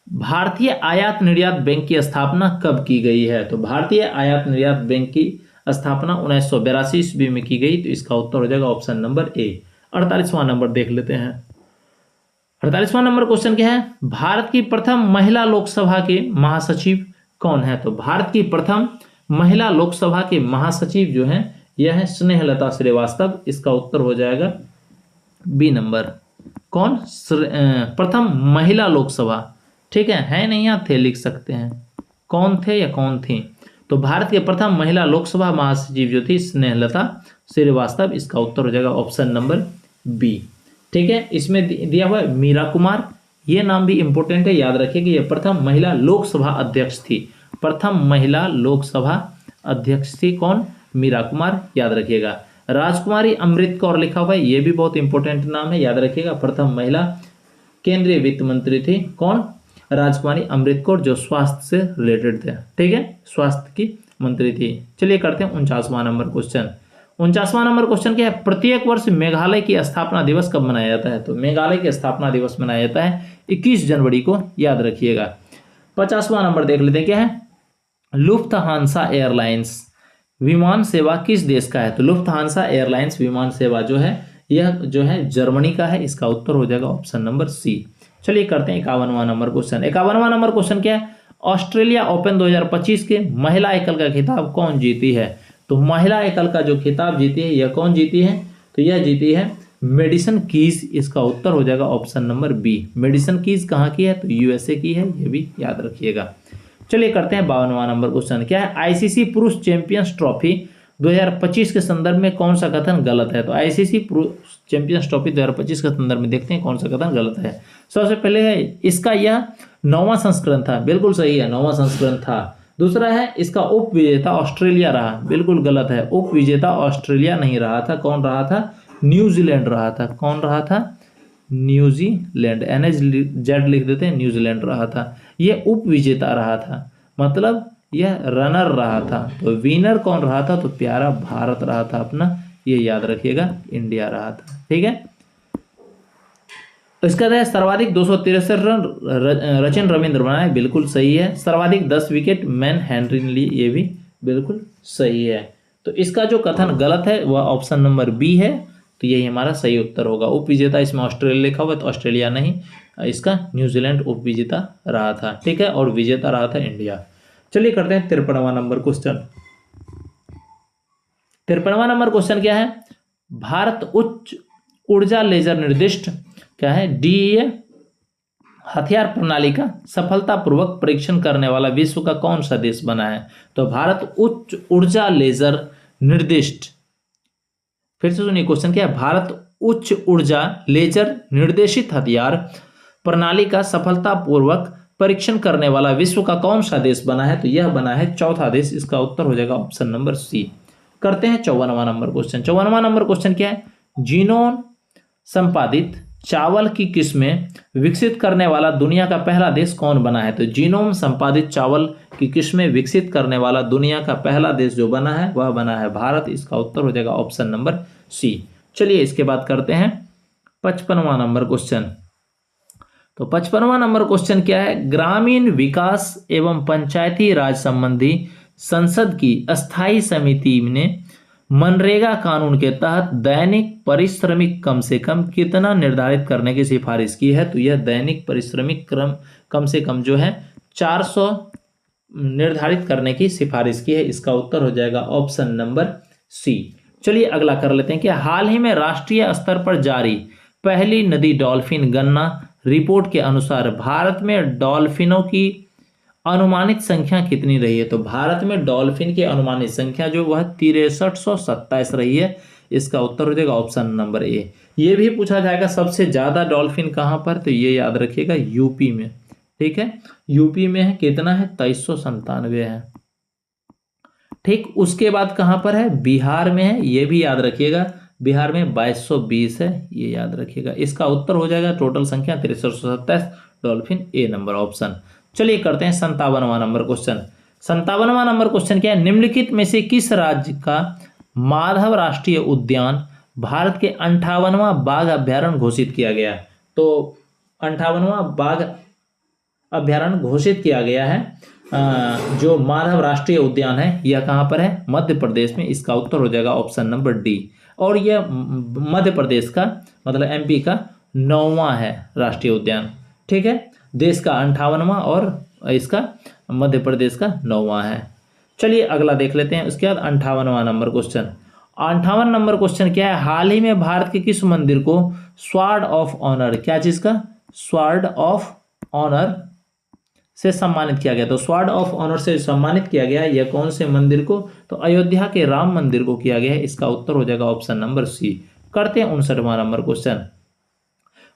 भारतीय आयात निर्यात बैंक की स्थापना कब की गई है? तो भारतीय आयात निर्यात बैंक की स्थापना 1982 ईस्वी में की गई। तो इसका उत्तर हो जाएगा ऑप्शन नंबर ए। 48वां नंबर देख लेते हैं। 48वां नंबर क्वेश्चन क्या है? भारत की प्रथम महिला लोकसभा के महासचिव कौन है? तो भारत की प्रथम महिला लोकसभा के महासचिव जो है यह है स्नेहलता श्रीवास्तव। इसका उत्तर हो जाएगा बी नंबर। कौन? प्रथम महिला लोकसभा। ठीक है नहीं, यहाँ थे लिख सकते हैं, कौन थे या कौन थी। तो भारत के प्रथम महिला लोकसभा महासचिव जो थी स्नेहलता श्रीवास्तव। इसका उत्तर हो जाएगा ऑप्शन नंबर बी। ठीक है, इसमें दिया हुआ है मीरा कुमार। ये नाम भी इंपॉर्टेंट है, याद रखिए कि ये प्रथम महिला लोकसभा अध्यक्ष थी। प्रथम महिला लोकसभा अध्यक्ष थी कौन? मीरा कुमार, याद रखिएगा। राजकुमारी अमृत कौर लिखा हुआ है, ये भी बहुत इंपॉर्टेंट नाम है, याद रखिएगा। प्रथम महिला केंद्रीय वित्त मंत्री थी कौन? राजकुमारी अमृत कौर, जो स्वास्थ्य से रिलेटेड थे। ठीक है, स्वास्थ्य की मंत्री थी। चलिए करते हैं 49वां नंबर क्वेश्चन। 49वां नंबर क्वेश्चन क्या है? प्रत्येक वर्ष मेघालय की स्थापना दिवस कब मनाया जाता है? तो मेघालय की स्थापना दिवस मनाया जाता है 21 जनवरी को, याद रखिएगा। 50वां नंबर देख लेते हैं क्या है? लुफ्थहांसा एयरलाइंस विमान सेवा किस देश का है? तो लुफ्थहांसा एयरलाइंस विमान सेवा जो है यह जो है जर्मनी का है। इसका उत्तर हो जाएगा ऑप्शन नंबर सी। चलिए करते हैं 51वां नंबर क्वेश्चन। 51वां नंबर क्वेश्चन क्या है? ऑस्ट्रेलिया ओपन 2025 के महिला एकल का खिताब कौन जीती है? तो महिला एकल का जो खिताब जीती है यह कौन जीती है? तो यह जीती है मेडिसन कीज। इसका उत्तर हो जाएगा option number B. Madison Keys कहाँ की है? तो यूएसए की है, यह भी याद रखिएगा। चलिए करते हैं 52वां नंबर क्वेश्चन। क्या है? आईसीसी पुरुष चैंपियंस ट्रॉफी 2025 के संदर्भ में कौन सा कथन गलत है? तो आईसीसी पुरुष चैंपियंस ट्रॉफी 2025 के संदर्भ में देखते हैं कौन सा कथन गलत है। सबसे पहले है इसका यह 9वां संस्करण था, बिल्कुल सही है, 9वां संस्करण था। दूसरा है इसका उप विजेता ऑस्ट्रेलिया रहा, बिल्कुल गलत है। उप विजेता ऑस्ट्रेलिया नहीं रहा था, कौन रहा था? न्यूजीलैंड रहा था। कौन रहा था? न्यूजीलैंड, NHZ लिख देते हैं, न्यूजीलैंड रहा था। यह उप विजेता रहा था, मतलब यह रनर रहा था। तो विनर कौन रहा था? तो प्यारा भारत रहा था अपना, ये याद रखिएगा, इंडिया रहा था। ठीक है, इसका है सर्वाधिक 263 रन रचिन रविंद्र बनाए, बिल्कुल सही है। सर्वाधिक 10 विकेट मैन हेनरी ने लिए, ये भी बिल्कुल सही है। तो इसका जो कथन गलत है वह ऑप्शन नंबर बी है। तो यही हमारा सही उत्तर होगा। उप विजेता इसमें ऑस्ट्रेलिया लिखा हुआ है, तो ऑस्ट्रेलिया नहीं, इसका न्यूजीलैंड उप विजेता रहा था। ठीक है, और विजेता रहा था इंडिया। चलिए करते हैं 53वां नंबर क्वेश्चन। 53वां नंबर क्वेश्चन क्या है? भारत उच्च ऊर्जा लेजर निर्दिष्ट क्या है? DEA हथियार प्रणाली का सफलतापूर्वक परीक्षण करने वाला विश्व का कौन सा देश बना है? तो भारत उच्च ऊर्जा लेजर निर्दिष्ट, फिर से सुनिए क्वेश्चन क्या है? भारत उच्च ऊर्जा लेजर निर्देशित हथियार प्रणाली का सफलतापूर्वक परीक्षण करने वाला विश्व का कौन सा देश बना है? तो यह बना है चौथा देश। इसका उत्तर हो जाएगा ऑप्शन नंबर सी। करते हैं 54वां नंबर क्वेश्चन। 54वां नंबर क्वेश्चन क्या है? जीनोम संपादित चावल की किस्में विकसित करने वाला दुनिया का पहला देश कौन बना है? तो जीनोम संपादित चावल की किस्में विकसित करने वाला दुनिया का पहला देश जो बना है वह बना है भारत। इसका उत्तर हो जाएगा ऑप्शन नंबर सी। चलिए इसके बाद करते हैं 55वां नंबर क्वेश्चन। तो 55वां नंबर क्वेश्चन क्या है? ग्रामीण विकास एवं पंचायती राज संबंधी संसद की अस्थायी समिति ने मनरेगा कानून के तहत दैनिक पारिश्रमिक कम से कम कितना निर्धारित करने की सिफारिश की है? तो यह दैनिक पारिश्रमिक क्रम कम से कम जो है 400 निर्धारित करने की सिफारिश की है। इसका उत्तर हो जाएगा ऑप्शन नंबर सी। चलिए अगला कर लेते हैं कि हाल ही में राष्ट्रीय स्तर पर जारी पहली नदी डॉल्फिन गणना रिपोर्ट के अनुसार भारत में डॉल्फिनों की अनुमानित संख्या कितनी रही है? तो भारत में डॉल्फिन की अनुमानित संख्या जो वह 6327 रही है। इसका उत्तर हो जाएगा ऑप्शन नंबर ए। ये भी पूछा जाएगा सबसे ज्यादा डॉल्फिन कहां पर? तो ये याद रखिएगा यूपी में। ठीक है, यूपी में है, कितना है? 2397 है। ठीक, उसके बाद कहां पर है? बिहार में है, ये भी याद रखिएगा, बिहार में 2220 है, ये याद रखिएगा। इसका उत्तर हो जाएगा टोटल संख्या 6327 डॉल्फिन, ए नंबर ऑप्शन। चलिए करते हैं 57वां नंबर क्वेश्चन। 57वां नंबर क्वेश्चन क्या है? निम्नलिखित में से किस राज्य का माधव राष्ट्रीय उद्यान भारत के 58वां बाघ अभ्यारण्य घोषित किया गया? तो 58वां बाघ अभ्यारण्य घोषित किया गया है। जो माधव राष्ट्रीय उद्यान है यह कहाँ पर है? मध्य प्रदेश में। इसका उत्तर हो जाएगा ऑप्शन नंबर डी। और यह मध्य प्रदेश का मतलब एमपी का 9वां है राष्ट्रीय उद्यान। ठीक है, देश का 58वां और इसका मध्य प्रदेश का 9वां है। चलिए अगला देख लेते हैं। उसके बाद 58वां नंबर क्वेश्चन। 58वां नंबर क्वेश्चन क्या है? हाल ही में भारत के किस मंदिर को स्वॉर्ड ऑफ ऑनर, क्या चीज का? स्वॉर्ड ऑफ ऑनर से सम्मानित किया गया। तो स्वॉर्ड ऑफ ऑनर से सम्मानित किया गया यह कौन से मंदिर को? तो अयोध्या के राम मंदिर को किया गया है। इसका उत्तर हो जाएगा ऑप्शन नंबर सी। करते हैं 59वां नंबर क्वेश्चन।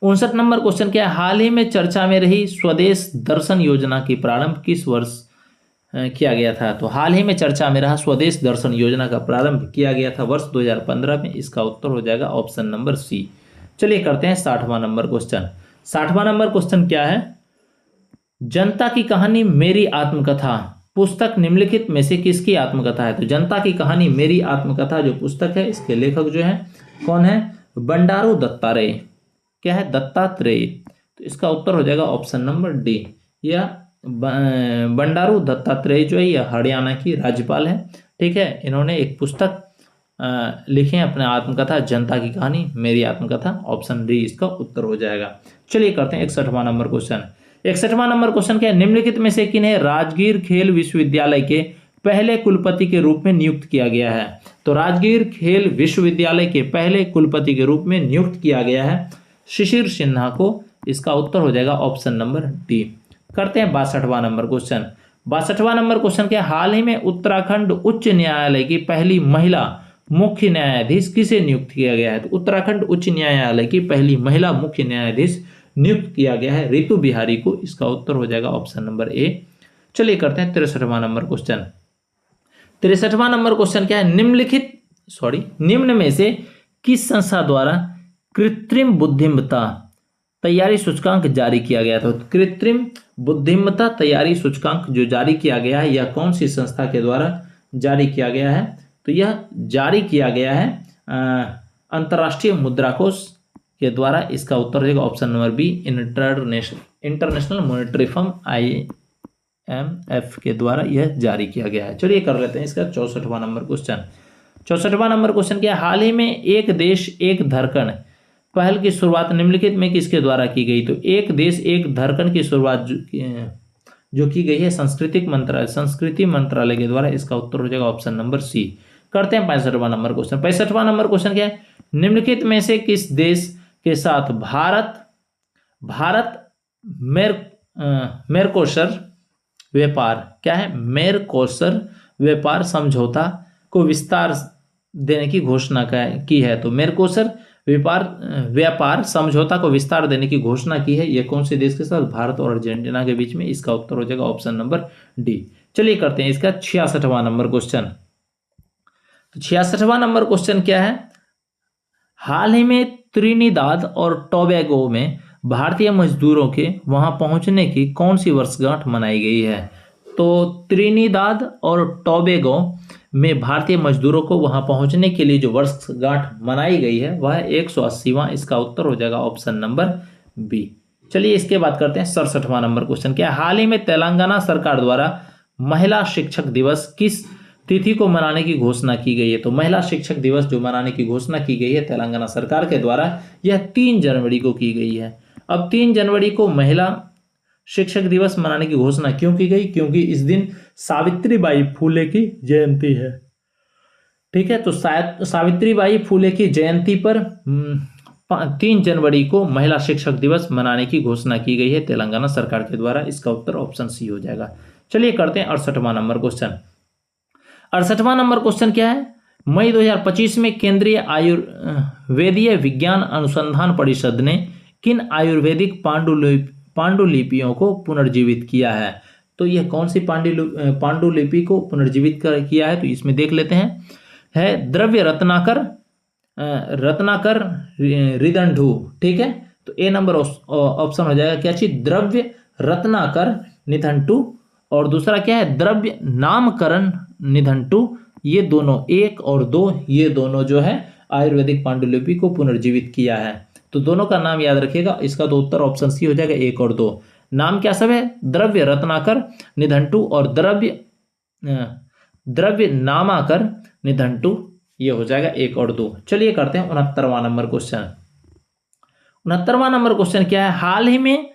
59 नंबर क्वेश्चन क्या है? हाल ही में चर्चा में रही स्वदेश दर्शन योजना की प्रारंभ किस वर्ष किया गया था? तो हाल ही में चर्चा में रहा स्वदेश दर्शन योजना का प्रारंभ किया गया था वर्ष 2015 में। इसका उत्तर हो जाएगा ऑप्शन नंबर सी। चलिए करते हैं 60वां नंबर क्वेश्चन। 60वां नंबर क्वेश्चन क्या है? जनता की कहानी मेरी आत्मकथा पुस्तक निम्नलिखित में से किसकी आत्मकथा है? तो जनता की कहानी मेरी आत्मकथा जो पुस्तक है इसके लेखक जो है कौन है? बंडारू दत्तात्रेय। क्या है? दत्तात्रेय। तो इसका उत्तर हो जाएगा ऑप्शन नंबर डी। यह बंडारू दत्तात्रेय जो है यह हरियाणा की राज्यपाल है। ठीक है, इन्होंने एक पुस्तक लिखे हैं अपने आत्मकथा जनता की कहानी मेरी आत्मकथा। ऑप्शन डी इसका उत्तर हो जाएगा। चलिए करते हैं 61वां नंबर क्वेश्चन। 61वां नंबर क्वेश्चन क्या है? निम्नलिखित में से किन्हें राजगीर खेल विश्वविद्यालय के पहले कुलपति के रूप में नियुक्त किया गया है? तो राजगीर खेल विश्वविद्यालय के पहले कुलपति के रूप में नियुक्त किया गया है शिशिर सिन्हा को। इसका उत्तर हो जाएगा ऑप्शन नंबर डी। करते हैं 62वां नंबर क्वेश्चन। 62वां नंबर क्वेश्चन क्या? हाल ही में उत्तराखंड उच्च न्यायालय की पहली महिला मुख्य न्यायाधीश किसे नियुक्त किया गया है? तो उत्तराखंड उच्च न्यायालय की पहली महिला मुख्य न्यायाधीश नियुक्त किया गया है रितु बिहारी को। इसका उत्तर हो जाएगा ऑप्शन नंबर ए। चलिए करते हैं 63वां नंबर क्वेश्चन। 63वां नंबर क्वेश्चन क्या है? निम्न में से किस संस्था द्वारा कृत्रिम बुद्धिमत्ता तैयारी सूचकांक जारी किया गया था? तो कृत्रिम बुद्धिमत्ता तैयारी सूचकांक जो जारी किया गया है यह कौन सी संस्था के द्वारा जारी किया गया है? तो यह जारी किया गया है अंतर्राष्ट्रीय मुद्रा कोष के द्वारा। इसका उत्तर हो जाएगा option number B. International Monetary Fund IMF के द्वारा यह जारी किया गया है। चलिए कर लेते हैं इसका 64वां नंबर क्वेश्चन। 64वां नंबर क्वेश्चन क्या? हाल ही में एक देश एक धड़कन पहल की शुरुआत निम्नलिखित में किसके द्वारा की गई? तो एक देश एक धड़कन की शुरुआत जो की गई है संस्कृति मंत्रालय के द्वारा। इसका उत्तर हो जाएगा ऑप्शन नंबर सी। करते हैं 65वां नंबर क्वेश्चन। 65वां नंबर क्वेश्चन क्या है? निम्नलिखित में से किस देश के साथ भारत मेरकोसर व्यापार क्या है? मेरकोसर व्यापार समझौता को विस्तार देने की घोषणा की है? तो मेरकोसर व्यापार समझौता को विस्तार देने की घोषणा की है। यह कौन से देश के साथ? भारत और अर्जेंटीना के बीच में। इसका उत्तर हो जाएगा ऑप्शन नंबर डी। चलिए करते हैं इसका 66वां नंबर क्वेश्चन। तो 66वां नंबर क्वेश्चन क्या है? हाल ही में त्रिनिदाद और टोबैगो में भारतीय मजदूरों के वहां पहुंचने की कौन सी वर्षगांठ मनाई गई है? तो त्रिनिदाद और टोबैगो में भारतीय मजदूरों को वहां पहुंचने के लिए जो वर्षगांठ मनाई गई है वह 180वां। इसका उत्तर हो जाएगा ऑप्शन नंबर बी। चलिए इसके बाद करते हैं 67वां नंबर क्वेश्चन। क्या हाल ही में तेलंगाना सरकार द्वारा महिला शिक्षक दिवस किस तिथि को मनाने की घोषणा की गई है? तो महिला शिक्षक दिवस जो मनाने की घोषणा की गई है तेलंगाना सरकार के द्वारा यह 3 जनवरी को की गई है। अब 3 जनवरी को महिला शिक्षक दिवस मनाने की घोषणा क्यों की गई? क्योंकि इस दिन सावित्रीबाई फुले की जयंती है। ठीक है, तो सावित्रीबाई फुले की जयंती पर 3 जनवरी को महिला शिक्षक दिवस मनाने की घोषणा की गई है तेलंगाना सरकार के द्वारा। इसका उत्तर ऑप्शन सी हो जाएगा। चलिए करते हैं 68वां नंबर क्वेश्चन। 68वां नंबर क्वेश्चन क्या है? मई 2025 में केंद्रीय आयुर्वेदीय विज्ञान अनुसंधान परिषद ने किन आयुर्वेदिक पांडुलिपियों को पुनर्जीवित किया है? तो यह कौन सी पांडुलिपि को पुनर्जीवित किया है? तो इसमें देख लेते हैं। है द्रव्य रत्नाकर रिदंडू। ठीक है, तो ए नंबर ऑप्शन हो जाएगा क्या चीज? द्रव्य रत्नाकर निधंटू। और दूसरा क्या है? द्रव्य नामकरण निधंटू। ये दोनों 1 और 2 ये दोनों जो है आयुर्वेदिक पांडुलिपि को पुनर्जीवित किया है। तो दोनों का नाम याद रखिएगा। इसका तो उत्तर ऑप्शन सी हो जाएगा 1 और 2। नाम क्या सब है? द्रव्य रत्नाकर निधंटू और द्रव्य नामाकर निधंटू, ये हो जाएगा 1 और 2। चलिए करते हैं 69वां नंबर क्वेश्चन। 69वां नंबर क्वेश्चन क्या है? हाल ही में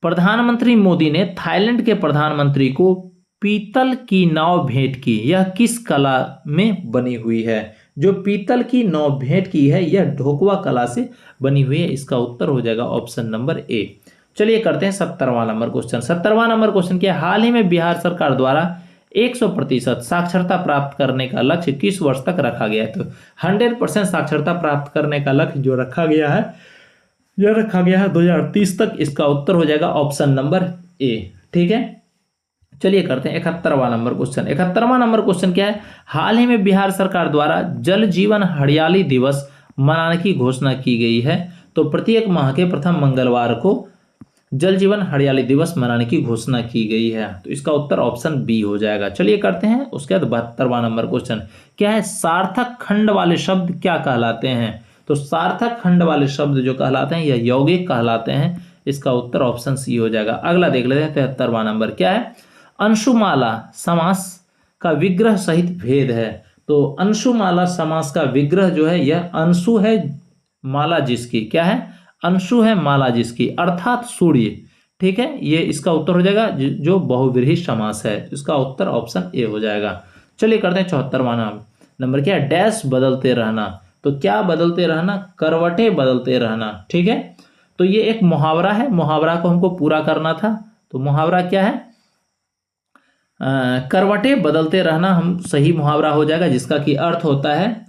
प्रधानमंत्री मोदी ने थाईलैंड के प्रधानमंत्री को पीतल की नाव भेंट की, यह किस कला में बनी हुई है? जो पीतल की नाव भेंट की है यह ढोकवा कला से बनी हुई है। इसका उत्तर हो जाएगा ऑप्शन नंबर ए। चलिए करते हैं 70वां नंबर क्वेश्चन। 70वां नंबर क्वेश्चन क्या है? हाल ही में बिहार सरकार द्वारा 100% साक्षरता प्राप्त करने का लक्ष्य किस वर्ष तक रखा गया है? तो 100% साक्षरता प्राप्त करने का लक्ष्य जो रखा गया है, यह रखा गया है 2030 तक। इसका उत्तर हो जाएगा ऑप्शन नंबर ए। ठीक है, चलिए करते हैं 71वां नंबर क्वेश्चन। 71वां नंबर क्वेश्चन क्या है? हाल ही में बिहार सरकार द्वारा जल जीवन हरियाली दिवस मनाने की घोषणा की गई है। तो प्रत्येक माह के प्रथम मंगलवार को जल जीवन हरियाली दिवस मनाने की घोषणा की गई है। तो इसका उत्तर ऑप्शन बी हो जाएगा। चलिए करते हैं उसके बाद 72वां नंबर क्वेश्चन क्या है? सार्थक खंड वाले शब्द क्या कहलाते हैं? तो सार्थक खंड वाले शब्द जो कहलाते हैं यह यौगिक कहलाते हैं। इसका उत्तर ऑप्शन सी हो जाएगा। अगला देख लेते हैं 73वां नंबर क्या है? अंशुमाला समास का विग्रह सहित भेद है। तो अंशुमाला समास का विग्रह जो है यह अंशु है माला जिसकी, क्या है? अंशु है माला जिसकी, अर्थात सूर्य। ठीक है, ये इसका उत्तर हो जाएगा जो बहुव्रीहि समास है। इसका उत्तर ऑप्शन ए हो जाएगा। चलिए करते हैं 74वां नंबर क्या है? डैश बदलते रहना। तो क्या बदलते रहना? करवटें बदलते रहना। ठीक है, तो ये एक मुहावरा है, मुहावरा को हमको पूरा करना था। तो मुहावरा क्या है? करवटें बदलते रहना हम सही मुहावरा हो जाएगा, जिसका कि अर्थ होता है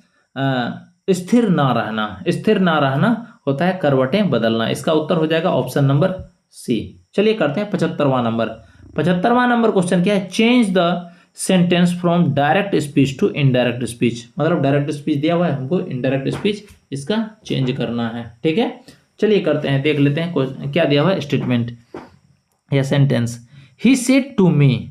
स्थिर ना रहना। स्थिर ना रहना होता है करवटें बदलना। इसका उत्तर हो जाएगा ऑप्शन नंबर सी। चलिए करते हैं 75वां नंबर। 75वां नंबर क्वेश्चन क्या है? Change the sentence from direct speech to indirect speech. मतलब डायरेक्ट स्पीच दिया हुआ है, हमको इनडायरेक्ट स्पीच इसका चेंज करना है। ठीक है, चलिए करते हैं, देख लेते हैं क्या दिया हुआ है स्टेटमेंट या sentence. He said to me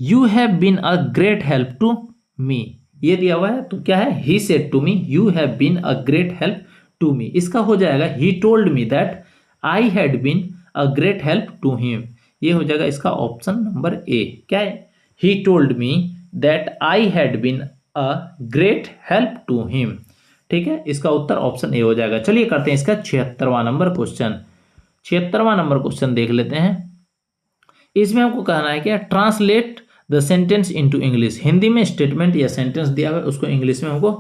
you have been a great help to me, ये दिया हुआ है। तो क्या है? He said to me you have been a great help to me. इसका हो जाएगा he told me that I had been a great help to him. ये हो जाएगा इसका ऑप्शन नंबर ए। क्या है? He told me that I had been a great help to him. ठीक है, इसका उत्तर ऑप्शन ए हो जाएगा। चलिए करते हैं इसका 76वां नंबर क्वेश्चन। 76वां नंबर क्वेश्चन देख लेते हैं। इसमें हमको कहना है क्या? Translate the sentence into English. Hindi में स्टेटमेंट या सेंटेंस दिया हुआ है, उसको इंग्लिश में हमको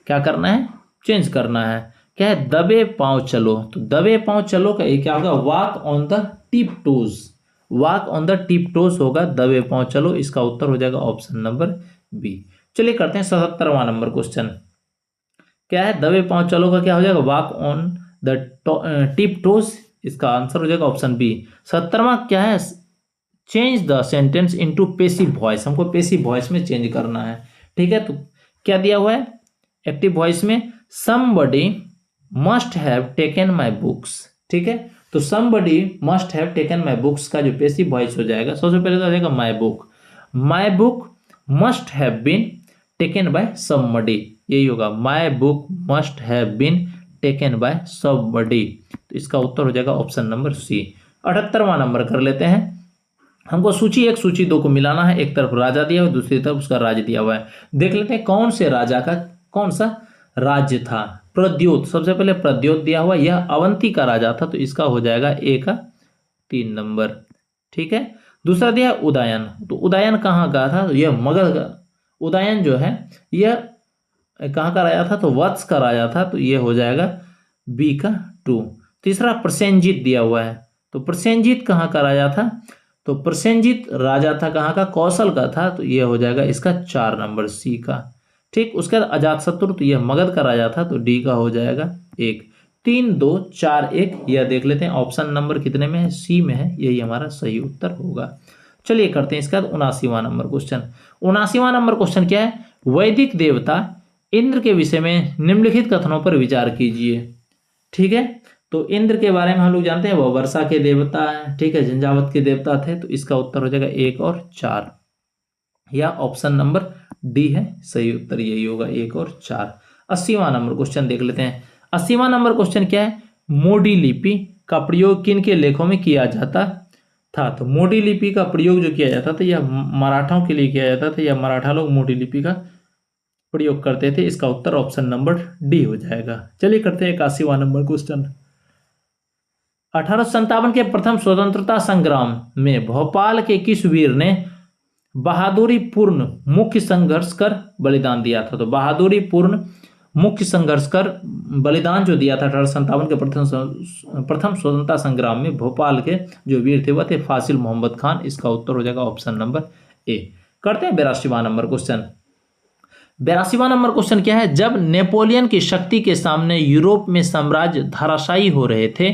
क्या करना है? चेंज करना है। क्या है? दबे पांव चलो। तो दबे पांव चलो का क्या होगा? Walk on the tip toes. Walk on the tip toes होगा दबे पांव चलो। इसका उत्तर हो जाएगा ऑप्शन नंबर बी। चलिए करते हैं 77वां नंबर क्वेश्चन। क्या है? दबे पांव चलो का क्या हो जाएगा? Walk on the tip toes. इसका आंसर हो जाएगा ऑप्शन बी। 77वां क्या है? Change the sentence into passive voice. हमको पैसिव वॉइस में चेंज करना है। ठीक है, तो क्या दिया हुआ है? एक्टिव वॉइस में somebody must have taken my books। ठीक है, तो somebody must have taken my books का जो पैसिव वॉइस हो जाएगा, सबसे पहले तो आ जाएगा my book। my book must have been taken by somebody, यही होगा my book must have been taken by somebody। तो इसका उत्तर हो जाएगा ऑप्शन नंबर सी। 78वां नंबर कर लेते हैं। हमको सूची 1 सूची 2 को मिलाना है। एक तरफ राजा दिया हुआ है, दूसरी तरफ उसका राज्य दिया हुआ है। देख लेते हैं कौन से राजा का कौन सा राज्य था। प्रद्योत, सबसे पहले प्रद्योत दिया हुआ, यह अवंती का राजा था, तो इसका हो जाएगा ए का 3 नंबर। ठीक है, दूसरा दिया उदयन। तो उदयन कहाँ का था? तो यह मगध का। उदयन जो है यह कहाँ का राजा था? तो वत्स का राजा था, तो यह हो जाएगा बी का 2। तीसरा प्रसेनजीत दिया हुआ है। तो प्रसेनजीत कहाँ का राजा था? तो प्रसेनजीत राजा था कहाँ का? कौशल का था, तो यह हो जाएगा इसका 4 नंबर सी का। ठीक, उसके बाद अजातशत्रु, तो यह मगध का राजा था, तो डी का हो जाएगा 1। 3 2 4 1, यह देख लेते हैं ऑप्शन नंबर कितने में है? सी में है, यही हमारा सही उत्तर होगा। चलिए करते हैं इसका 79वां नंबर क्वेश्चन। 79वां नंबर क्वेश्चन क्या है? वैदिक देवता इंद्र के विषय में निम्नलिखित कथनों पर विचार कीजिए। ठीक है, तो इंद्र के बारे में हम लोग जानते हैं वह वर्षा के देवता हैं। ठीक है, झंझावत के देवता थे, तो इसका उत्तर हो जाएगा 1 और 4, या ऑप्शन नंबर डी है सही उत्तर, यही होगा 1 और 4। 80वां नंबर क्वेश्चन देख लेते हैं। 80वां नंबर क्वेश्चन क्या है? मोडी लिपि का प्रयोग किन के लेखों में किया जाता था। तो मोटी लिपि का प्रयोग जो किया जाता था यह मराठाओं के लिए किया जाता था, या मराठा लोग मोटी लिपि का प्रयोग करते थे। इसका उत्तर ऑप्शन नंबर डी हो जाएगा। चलिए करते हैं 81वां नंबर क्वेश्चन। 1857 के प्रथम स्वतंत्रता संग्राम में भोपाल के किस वीर ने बहादुरी पूर्ण मुख्य संघर्ष कर बलिदान दिया था? तो बहादुरी पूर्ण मुख्य संघर्ष कर बलिदान जो दिया था 1857 के प्रथम स्वतंत्रता संग्राम में भोपाल के जो वीर थे वह थे फासिल मोहम्मद खान। इसका उत्तर हो जाएगा ऑप्शन नंबर ए। करते हैं 82वां नंबर क्वेश्चन। 82वां नंबर क्वेश्चन क्या है? जब नेपोलियन की शक्ति के सामने यूरोप में साम्राज्य धराशायी हो रहे थे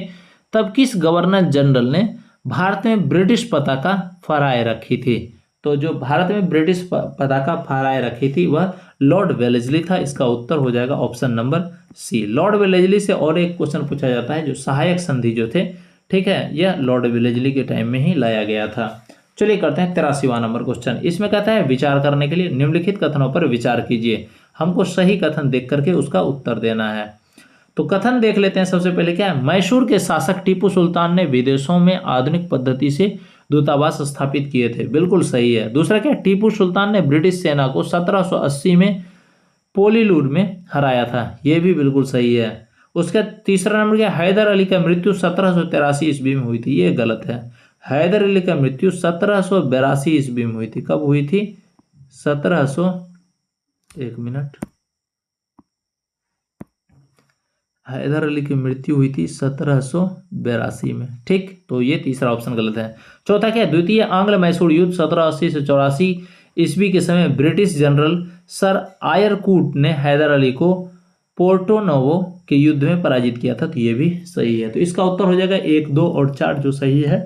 तब किस गवर्नर जनरल ने भारत में ब्रिटिश पताका फहराए रखी थी? तो जो भारत में ब्रिटिश पताका फहराए रखी थी वह लॉर्ड वेलेस्ली था। इसका उत्तर हो जाएगा option number C. Lord Wellesley से और एक क्वेश्चन पूछा जाता है, जो सहायक संधि जो थे, ठीक है, यह लॉर्ड वेलेस्ली के टाइम में ही लाया गया था। चलिए करते हैं 83वां नंबर क्वेश्चन। इसमें कहता है विचार करने के लिए निम्नलिखित कथनों पर विचार कीजिए, हमको सही कथन देख करके उसका उत्तर देना है। तो कथन देख लेते हैं। सबसे पहले क्या है? मैसूर के शासक टीपू सुल्तान ने विदेशों में आधुनिक पद्धति से दूतावास स्थापित किए थे, बिल्कुल सही है। दूसरा क्या है? टीपू सुल्तान ने ब्रिटिश सेना को 1780 में पोलीलूर में हराया था, यह भी बिल्कुल सही है। उसका तीसरा नंबर क्या? हैदर अली का मृत्यु 1783 ईस्वी में हुई थी, ये गलत है। हैदर अली का मृत्यु 1782 ईस्वी में हुई थी। कब हुई थी? एक मिनट, हैदर अली की मृत्यु हुई थी 1782 में, ठीक। तो ये तीसरा ऑप्शन गलत है। चौथा क्या? द्वितीय आंग्ल मैसूर युद्ध 1780 से 84 ईस्वी के समय ब्रिटिश जनरल सर आयरकूट ने हैदर अली को पोर्टो नोवो के युद्ध में पराजित किया था, तो ये भी सही है। तो इसका उत्तर हो जाएगा 1, 2 और 4 जो सही है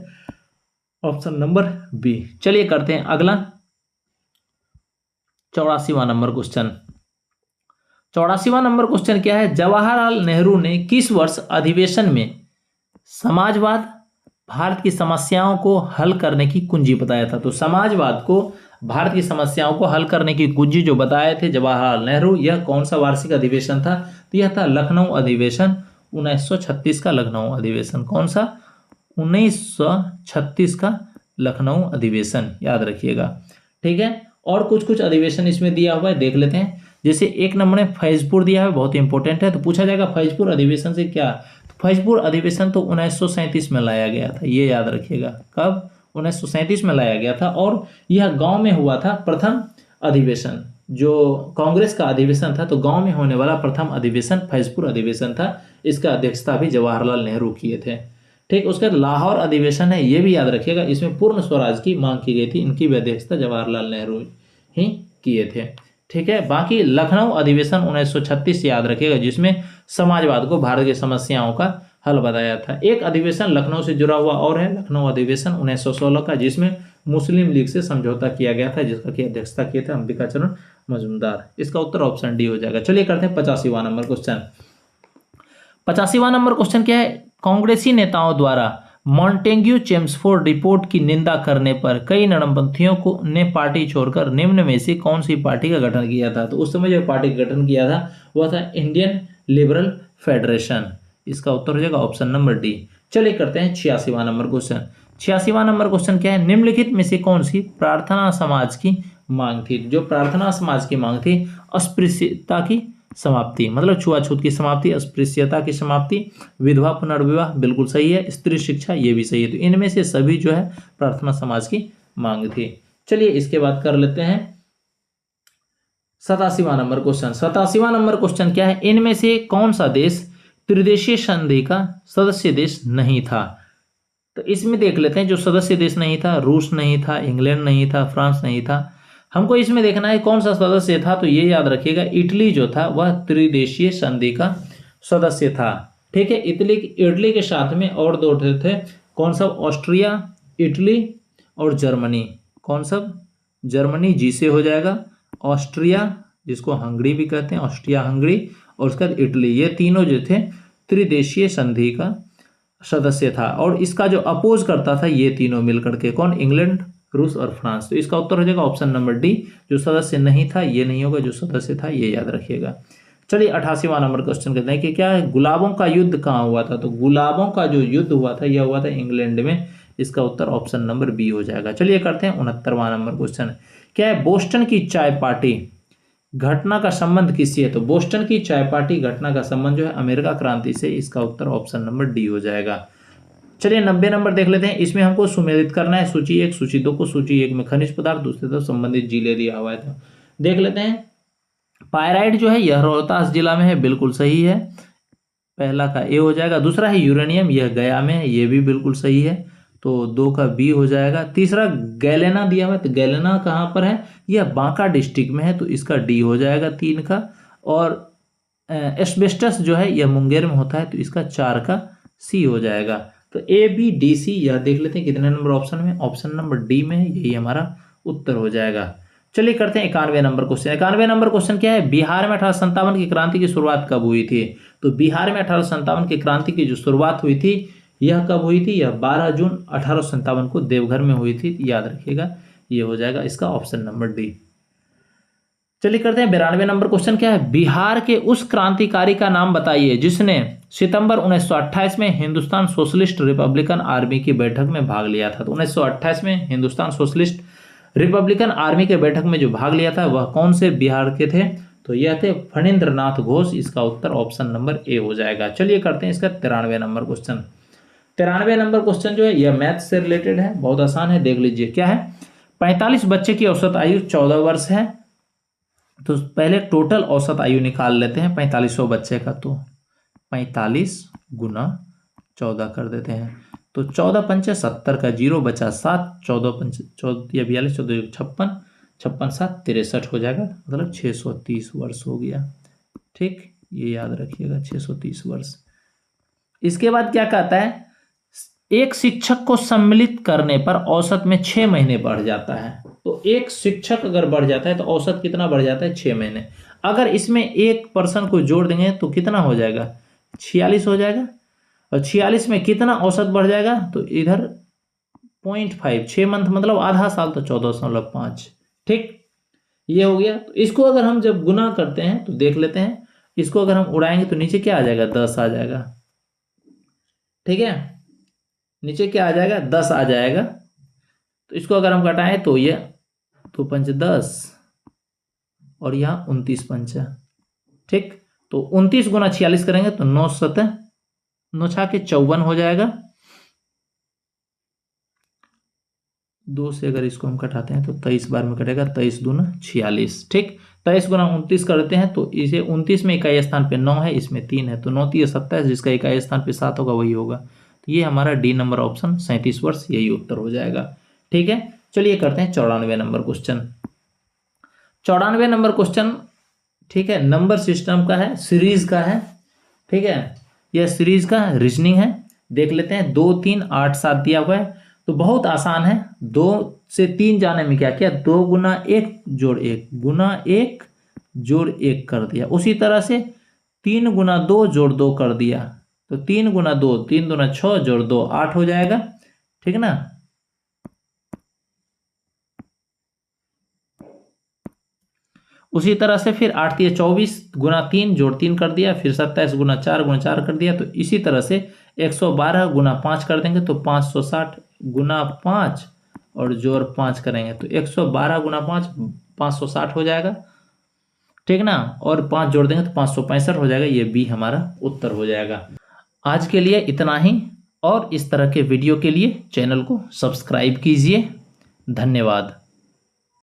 ऑप्शन नंबर बी। चलिए करते हैं अगला 84वां नंबर क्वेश्चन। 84वां नंबर क्वेश्चन क्या है? जवाहरलाल नेहरू ने किस वर्ष अधिवेशन में समाजवाद भारत की समस्याओं को हल करने की कुंजी बताया था? तो समाजवाद को भारत की समस्याओं को हल करने की कुंजी जो बताए थे जवाहरलाल नेहरू, यह कौन सा वार्षिक अधिवेशन था? तो यह था लखनऊ अधिवेशन 1936 का लखनऊ अधिवेशन। कौन सा? 1936 का लखनऊ अधिवेशन, याद रखिएगा, ठीक है। और कुछ कुछ अधिवेशन इसमें दिया हुआ है, देख लेते हैं। जैसे एक नंबर में फैजपुर दिया है, बहुत इंपॉर्टेंट है, तो पूछा जाएगा फैजपुर अधिवेशन से क्या? तो फैजपुर अधिवेशन तो 1937 में लाया गया था, ये याद रखिएगा। कब? 1937 में लाया गया था, और यह गांव में हुआ था प्रथम अधिवेशन। जो कांग्रेस का अधिवेशन था तो गांव में होने वाला प्रथम अधिवेशन फैजपुर अधिवेशन था। इसका अध्यक्षता भी जवाहरलाल नेहरू किए थे, ठीक। उसके बाद लाहौर अधिवेशन है, ये भी याद रखिएगा, इसमें पूर्ण स्वराज की मांग की गई थी, इनकी भी अध्यक्षता जवाहरलाल नेहरू ही किए थे, ठीक है। बाकी लखनऊ अधिवेशन 1936 याद रखिएगा, जिसमें समाजवाद को भारत की समस्याओं का हल बताया था। एक अधिवेशन लखनऊ से जुड़ा हुआ और है, लखनऊ अधिवेशन 1916 का, जिसमें मुस्लिम लीग से समझौता किया गया था, जिसका की अध्यक्षता किए थे अंबिका चरण मजूमदार। इसका उत्तर ऑप्शन डी हो जाएगा। चलिए करते हैं 85वां नंबर क्वेश्चन। 85वां नंबर क्वेश्चन क्या है? कांग्रेसी नेताओं द्वारा मॉन्टेग्यू चेम्सफोर्ड रिपोर्ट की निंदा करने पर कई नरमपंथियों को ने पार्टी छोड़कर निम्न में से कौन सी पार्टी का गठन किया था? तो उस समय जो पार्टी का गठन किया था वह था इंडियन लिबरल फेडरेशन। इसका उत्तर हो जाएगा ऑप्शन नंबर डी। चलिए करते हैं 86वां नंबर क्वेश्चन। 86वां नंबर क्वेश्चन क्या है? निम्नलिखित में से कौन सी प्रार्थना समाज की मांग थी? जो प्रार्थना समाज की मांग थी अस्पृश्यता की समाप्ति, मतलब छुआछूत की समाप्ति, अस्पृश्यता की समाप्ति, विधवा पुनर्विवाह, बिल्कुल सही है, स्त्री शिक्षा, ये भी सही है। तो इनमें से सभी जो है प्रार्थना समाज की मांग थी। चलिए इसके बाद कर लेते हैं 87वां नंबर क्वेश्चन। 87वां नंबर क्वेश्चन क्या है? इनमें से कौन सा देश त्रिदेशीय संधि का सदस्य देश नहीं था? तो इसमें देख लेते हैं। जो सदस्य देश नहीं था, रूस नहीं था, इंग्लैंड नहीं था, फ्रांस नहीं था। हमको इसमें देखना है कौन सा सदस्य था, तो ये याद रखिएगा इटली जो था वह त्रिदेशीय संधि का सदस्य था, ठीक है। इटली के साथ में और दो थे, कौन सा? ऑस्ट्रिया, इटली और जर्मनी। कौन सा? जर्मनी जी से हो जाएगा, ऑस्ट्रिया जिसको हंगरी भी कहते हैं, ऑस्ट्रिया हंगरी, और उसके बाद इटली, ये तीनों जो थे त्रिदेशीय संधि का सदस्य था। और इसका जो अपोज करता था ये तीनों मिलकर के, कौन? इंग्लैंड, रूस और फ्रांस। तो इसका उत्तर हो जाएगा ऑप्शन नंबर डी। जो सदस्य नहीं था ये नहीं होगा, जो सदस्य था ये याद रखिएगा। चलिए 88वां नंबर क्वेश्चन कहते हैं कि क्या है? गुलाबों का युद्ध कहाँ हुआ था? तो गुलाबों का जो युद्ध हुआ था यह हुआ था इंग्लैंड में। इसका उत्तर ऑप्शन नंबर बी हो जाएगा। चलिए करते हैं 69वां नंबर क्वेश्चन। क्या है? बोस्टन की चाय पार्टी घटना का संबंध किससे है? तो बोस्टन की चाय पार्टी घटना का संबंध जो है अमेरिका क्रांति से। इसका उत्तर ऑप्शन नंबर डी हो जाएगा। चलिए 90 नंबर देख लेते हैं। इसमें हमको सुमेलित करना है सूची 1 सूची 2 को। सूची 1 में खनिज पदार्थ, दूसरे तरफ संबंधित जिले दिया हुआ है। तो देख लेते हैं। पायराइट जो है यह रोहतास जिला में है, बिल्कुल सही है, पहला का ए हो जाएगा। दूसरा है यूरेनियम, यह गया में है, ये भी बिल्कुल सही है, तो 2 का बी हो जाएगा। तीसरा गैलेना दिया हुआ है, तो गैलेना कहाँ पर है? यह बांका डिस्ट्रिक्ट में है, तो इसका डी हो जाएगा 3 का। और एस्बेस्टस जो है यह मुंगेर में होता है, तो इसका 4 का सी हो जाएगा। तो ए बी डी सी यह देख लेते हैं कितने नंबर ऑप्शन में। ऑप्शन नंबर डी में है, यही हमारा उत्तर हो जाएगा। चलिए करते हैं 91 नंबर क्वेश्चन। 91 नंबर क्वेश्चन क्या है? बिहार में 1857 की क्रांति की शुरुआत कब हुई थी? तो बिहार में 1857 की क्रांति की जो शुरुआत हुई थी यह कब हुई थी? यह 12 जून 1857 को देवघर में हुई थी, याद रखिएगा, ये हो जाएगा इसका ऑप्शन नंबर डी। चलिए करते हैं 92 नंबर क्वेश्चन। क्या है? बिहार के उस क्रांतिकारी का नाम बताइए जिसने सितंबर 1928 में हिंदुस्तान सोशलिस्ट रिपब्लिकन आर्मी की बैठक में भाग लिया था। तो 1928 में हिंदुस्तान सोशलिस्ट रिपब्लिकन आर्मी के बैठक में जो भाग लिया था वह कौन से बिहार के थे? तो यह थे फणींद्र नाथ घोष। इसका उत्तर ऑप्शन नंबर ए हो जाएगा। चलिए करते हैं इसका 93 नंबर क्वेश्चन। 93 नंबर क्वेश्चन जो है यह मैथ से रिलेटेड है, बहुत आसान है, देख लीजिए। क्या है? 45 बच्चे की औसत आयु 14 वर्ष है, तो पहले टोटल औसत आयु निकाल लेते हैं 4500 बच्चे का। तो 45 गुना 14 कर देते हैं, तो 14 पंचे 70 का 0 बचा 7, 14 पंचे 14 42 14 56, 56 7 63 हो जाएगा, मतलब 630 वर्ष हो गया। ठीक, ये याद रखिएगा, 630 वर्ष। इसके बाद क्या कहता है? एक शिक्षक को सम्मिलित करने पर औसत में 6 महीने बढ़ जाता है। तो एक शिक्षक अगर बढ़ जाता है तो औसत कितना बढ़ जाता है? 6 महीने। अगर इसमें एक पर्सन को जोड़ देंगे तो कितना हो जाएगा? 46 हो जाएगा। और 46 में कितना औसत बढ़ जाएगा? तो इधर 0.5, 6 मंथ मतलब आधा साल, तो 14.5। ठीक, ये हो गया। तो इसको अगर हम जब गुना करते हैं तो देख लेते हैं, इसको अगर हम उड़ाएंगे तो नीचे क्या आ जाएगा? 10 आ जाएगा। ठीक है, नीचे क्या आ जाएगा? 10 आ जाएगा। तो इसको अगर हम घटाएं तो ये 2 पंच 10 और यहाँ 29 पंचा। ठीक, तो 29 गुना 46 करेंगे तो 9 7 9 छा के 54 हो जाएगा। 2 से अगर इसको हम घटाते हैं तो 23 बार में कटेगा, 23 दूना 46। ठीक, 23 गुना 29 करते हैं तो इसे 29 में इकाई स्थान पे 9 है, इसमें 3 है, तो 9 3 27, जिसका इकाई स्थान पे 7 होगा वही होगा। तो ये हमारा डी नंबर ऑप्शन 37 वर्ष यही उत्तर हो जाएगा। ठीक है, चलिए करते हैं 94 नंबर क्वेश्चन। 94 नंबर क्वेश्चन, ठीक है, नंबर सिस्टम का है, सीरीज का है। ठीक है, यह सीरीज का रीजनिंग है, देख लेते हैं। 2 3 8 7 दिया हुआ है, तो बहुत आसान है। 2 से 3 जाने में क्या किया? 2 गुना 1 जोड़ 1 गुना 1 जोड़ 1 कर दिया। उसी तरह से 3 गुना 2 जोड़ 2 कर दिया, तो 3 गुना 2 3 दूना 6 जोड़ 2 8 हो जाएगा। ठीक ना, उसी तरह से फिर 8 3 24 गुना 3 जोड़ 3 कर दिया, फिर 27 गुना 4 कर दिया। तो इसी तरह से 112 गुना 5 कर देंगे तो 560 गुना 5 और जोड़ 5 करेंगे तो 112 गुना 5 560 हो जाएगा। ठीक ना, और 5 जोड़ देंगे तो 565 हो जाएगा। ये बी हमारा उत्तर हो जाएगा। आज के लिए इतना ही, और इस तरह के वीडियो के लिए चैनल को सब्सक्राइब कीजिए। धन्यवाद।